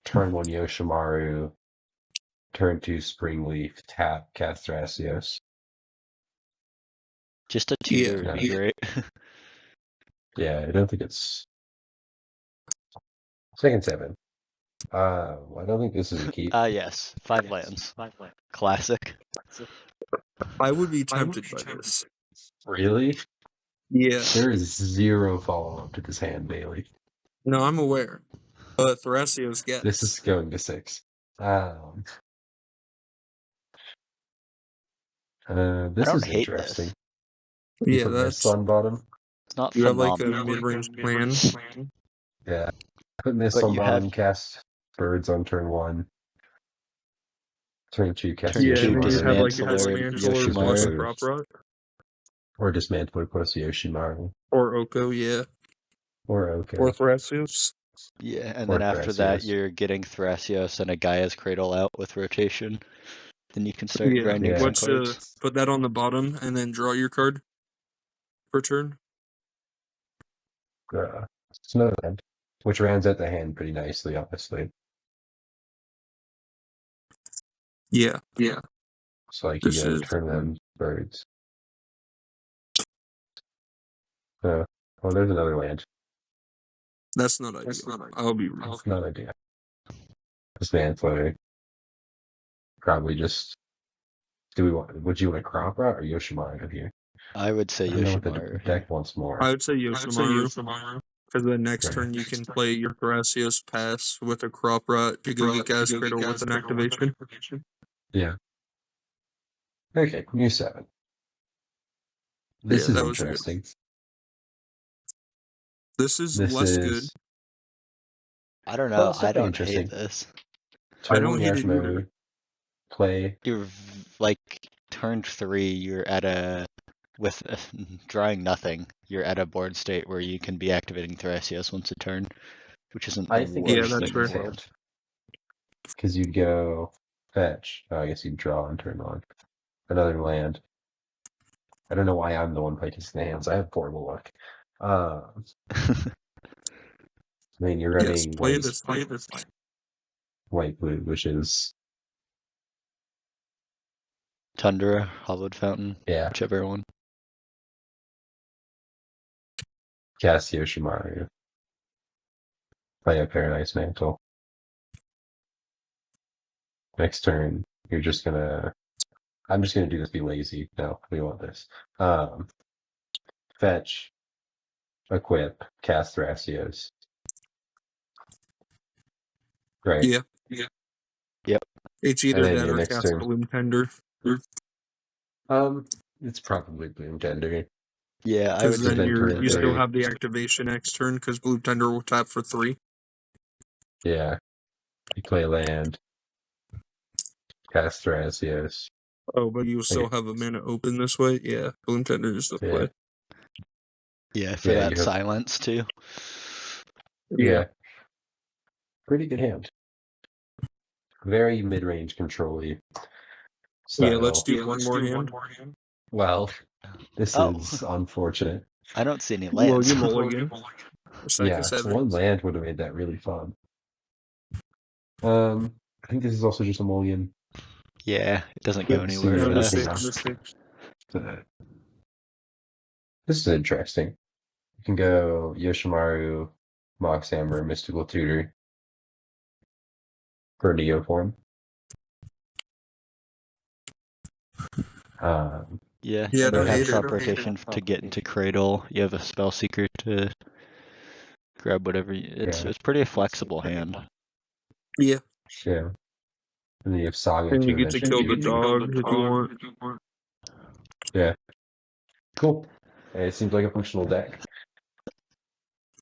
turn 1 Yoshimaru, turn 2 Springleaf, tap, cast Thrasios. Just a tutor would be Yeah. great. Yeah, I don't think it's second 7. I don't think this is a keep. Yes. 5 lands. Classic. I would be tempted by this. Really? Yeah. There is 0 follow-up to this hand, Bailey. No, I'm aware. But Thrasios gets. This is going to 6. This don't is hate interesting. this. You Yeah, put that's. Mist on bottom. It's not You have like a phenomenal. mid-range plan. Yeah. Put Mist But on you bottom, have- cast Birds on turn 1. Turn 2, cast Turn Yeah, and two, then you have like a Dismantler Dismantler plus Yoshimaru. Crop Rot. Or Dismantler plus Yoshimaru. Or Oko, yeah. Or okay. Or Thrasios. Yeah, and Or then after that, Thrasios. you're getting Thrasios and a Gaia's Cradle out with rotation. Then you can start Yeah. grinding some Let's cards. put that on the bottom and then draw your card per turn. It's another land, which rounds out the hand pretty nicely, honestly. Yeah. So like you This go is turn them Birds. Well, there's another land. that's not ideal. I'll be real. It's not ideal. Dismantler. Probably just. Would you want a Crop Rot or Yoshimaru here? I would say I don't know what the Yoshimaru. deck wants more. I would say Yoshimaru. Because the next Right. turn you can play your Thrasios pass with a Crop Rot to go get Gas Cradle with an activation. Yeah. Okay, new 7. This Yeah, is that was good. interesting. This is This less is good. I don't Well, know. it's I definitely don't interesting. hate this. I don't Turn hate it Yoshimaru, either. play. You're like turn 3. You're at a with drawing nothing. You're at a board state where you can be activating Thrasios once a turn, which isn't the I think Yeah, worst that's thing in the fair. world. Because you'd go fetch. Oh, I guess you'd draw and turn on another land. I don't know why I'm the one playing his hands. I have horrible luck. I mean, you're Yes, running play white, this. white blue, which is Tundra, Hollowed Fountain, yeah, whichever one. cast Yoshimaru. Play a Paradise Mantle. Next turn, you're just gonna. I'm just gonna do this. Be lazy. No, we want this. Fetch, equip, cast Thrasios. Right. Yeah. Yep. It's And either then that your or next cast turn. Bloom Tender. It's probably Bloom Tender. Yeah, I Because would then say turn you still three. have the activation next turn because Bloom Tender will tap for 3. Yeah. You play land. Cast Thrasios. Oh, but you still Okay. have a mana open this way? Yeah, Bloom Tender is the play. yeah for Yeah, that you have- silence too. Yeah. Pretty good hand. Very mid-range control-y style. Yeah, let's do one more hand. Well, this Oh. is unfortunate. I don't see any Well, lands. you mulligan. Yeah, Seven. one land would have made that really fun. I think this is also just a mulligan. Yeah, it doesn't go Yep, anywhere down to fast. 6. This is interesting. You can go Yoshimaru, Mox Hammer, Mystical Tutor for neoform. Yeah, Yeah, and you don't have hate it. teleportation to get into Cradle. You have a spell seeker to grab whatever. It's pretty a flexible hand. Yeah, Yeah. And then you have Saga and to you get to kill the dog if you want. Yeah. Cool. It seems like a functional deck.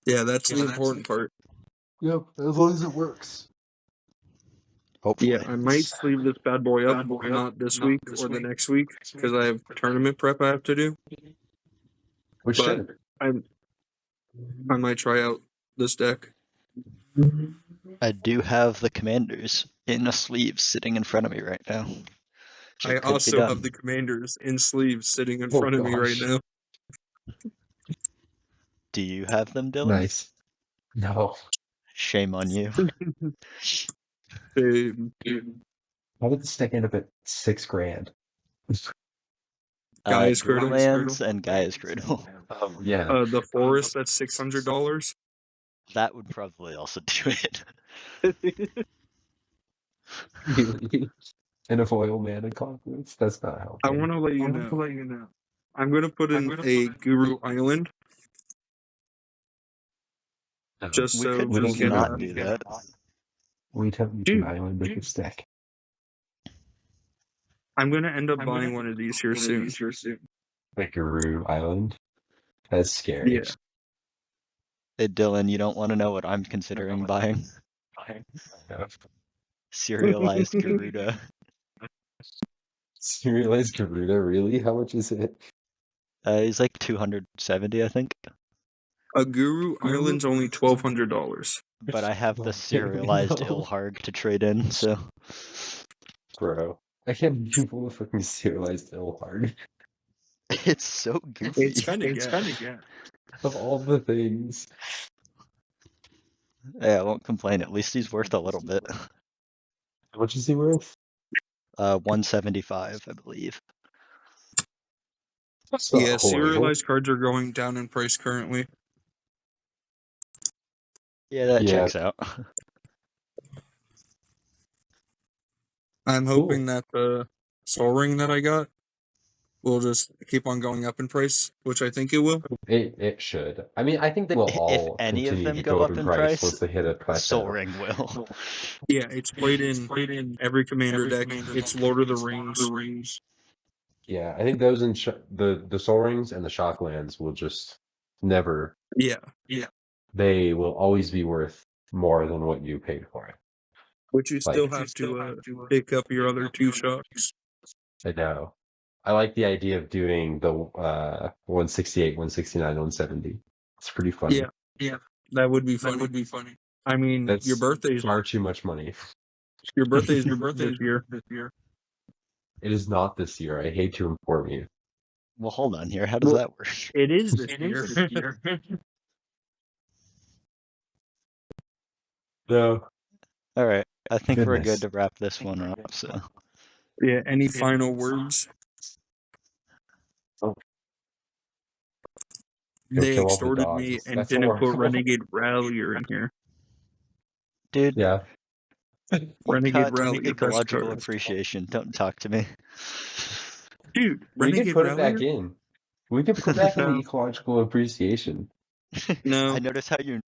Yeah, that's the important part. Yep, as long as it works. Hopefully. Yeah, I might sleeve this bad boy up, not this week or the next week, because I have tournament prep I have to do. Which But tournament? I might try out this deck. I do have the commanders in a sleeve sitting in front of me right now. I also have the commanders in sleeves sitting in front of me right now. Do you have them, Dylan? Nice. No. Shame on you. How did this deck end up at $6,000? Gaia's Cradle. Lands and Gaia's Cradle. Yeah. The Forest, that's $600. That would probably also do it. And a foil mana confluence. That's not helping. I want to let you know. I'm going to put in a Guru Island. Just We so could we we just can not do that. We have an Dude. island with this deck. I'm going to end up buying one of these here soon. Like Guru Island. That's scary. Yeah. Hey Dylan, you don't want to know what I'm considering buying? Yeah. Serialized Garuda. Serialized Garuda, really? How much is it? He's like 270, I think. A Guru Island's only $1,200. But I have the serialized No. Ilharg to trade in, so Bro. I can't believe what the fucking serialized Ilharg. it's so goofy. It's kind of gas. Of all the things. Yeah, I won't complain. At least he's worth a little bit. How much is he worth? 175, I believe. That's not Yeah, horrible. serialized cards are going down in price currently. Yeah, that Yeah. checks out. I'm Cool. hoping that the Soul Ring that I got will just keep on going up in price, which I think it will. It should. I mean, I think they will If all any of continue them to go up in price, once they hit a plateau. Soul Ring will. Yeah, it's played in every commander deck. It's Lord of the Rings. Yeah, I think those in the Soul Rings and the Shocklands will just never. Yeah, They will always be worth more than what you paid for it. but you still have to pick up your other two shocks. I know. I like the idea of doing the 168, 169, 170. It's pretty funny. Yeah, that would be funny. I mean, That's your birthday's far too much money. this year. It is not this year. I hate to inform you. Well, hold on here. How does that work? It is this year. No. All right. I think we're Goodness. good to wrap this one up. So Yeah. Any final words? Oh. They kill all the extorted me dogs. and That's didn't put horrible. Renegade Rallier in here. dude, Yeah. you Renegade cut Rallier best ecological card. appreciation. Don't talk to me. Dude, We could Renegade put it back Rallier? in. We could put back in the No. ecological appreciation. No. I notice how you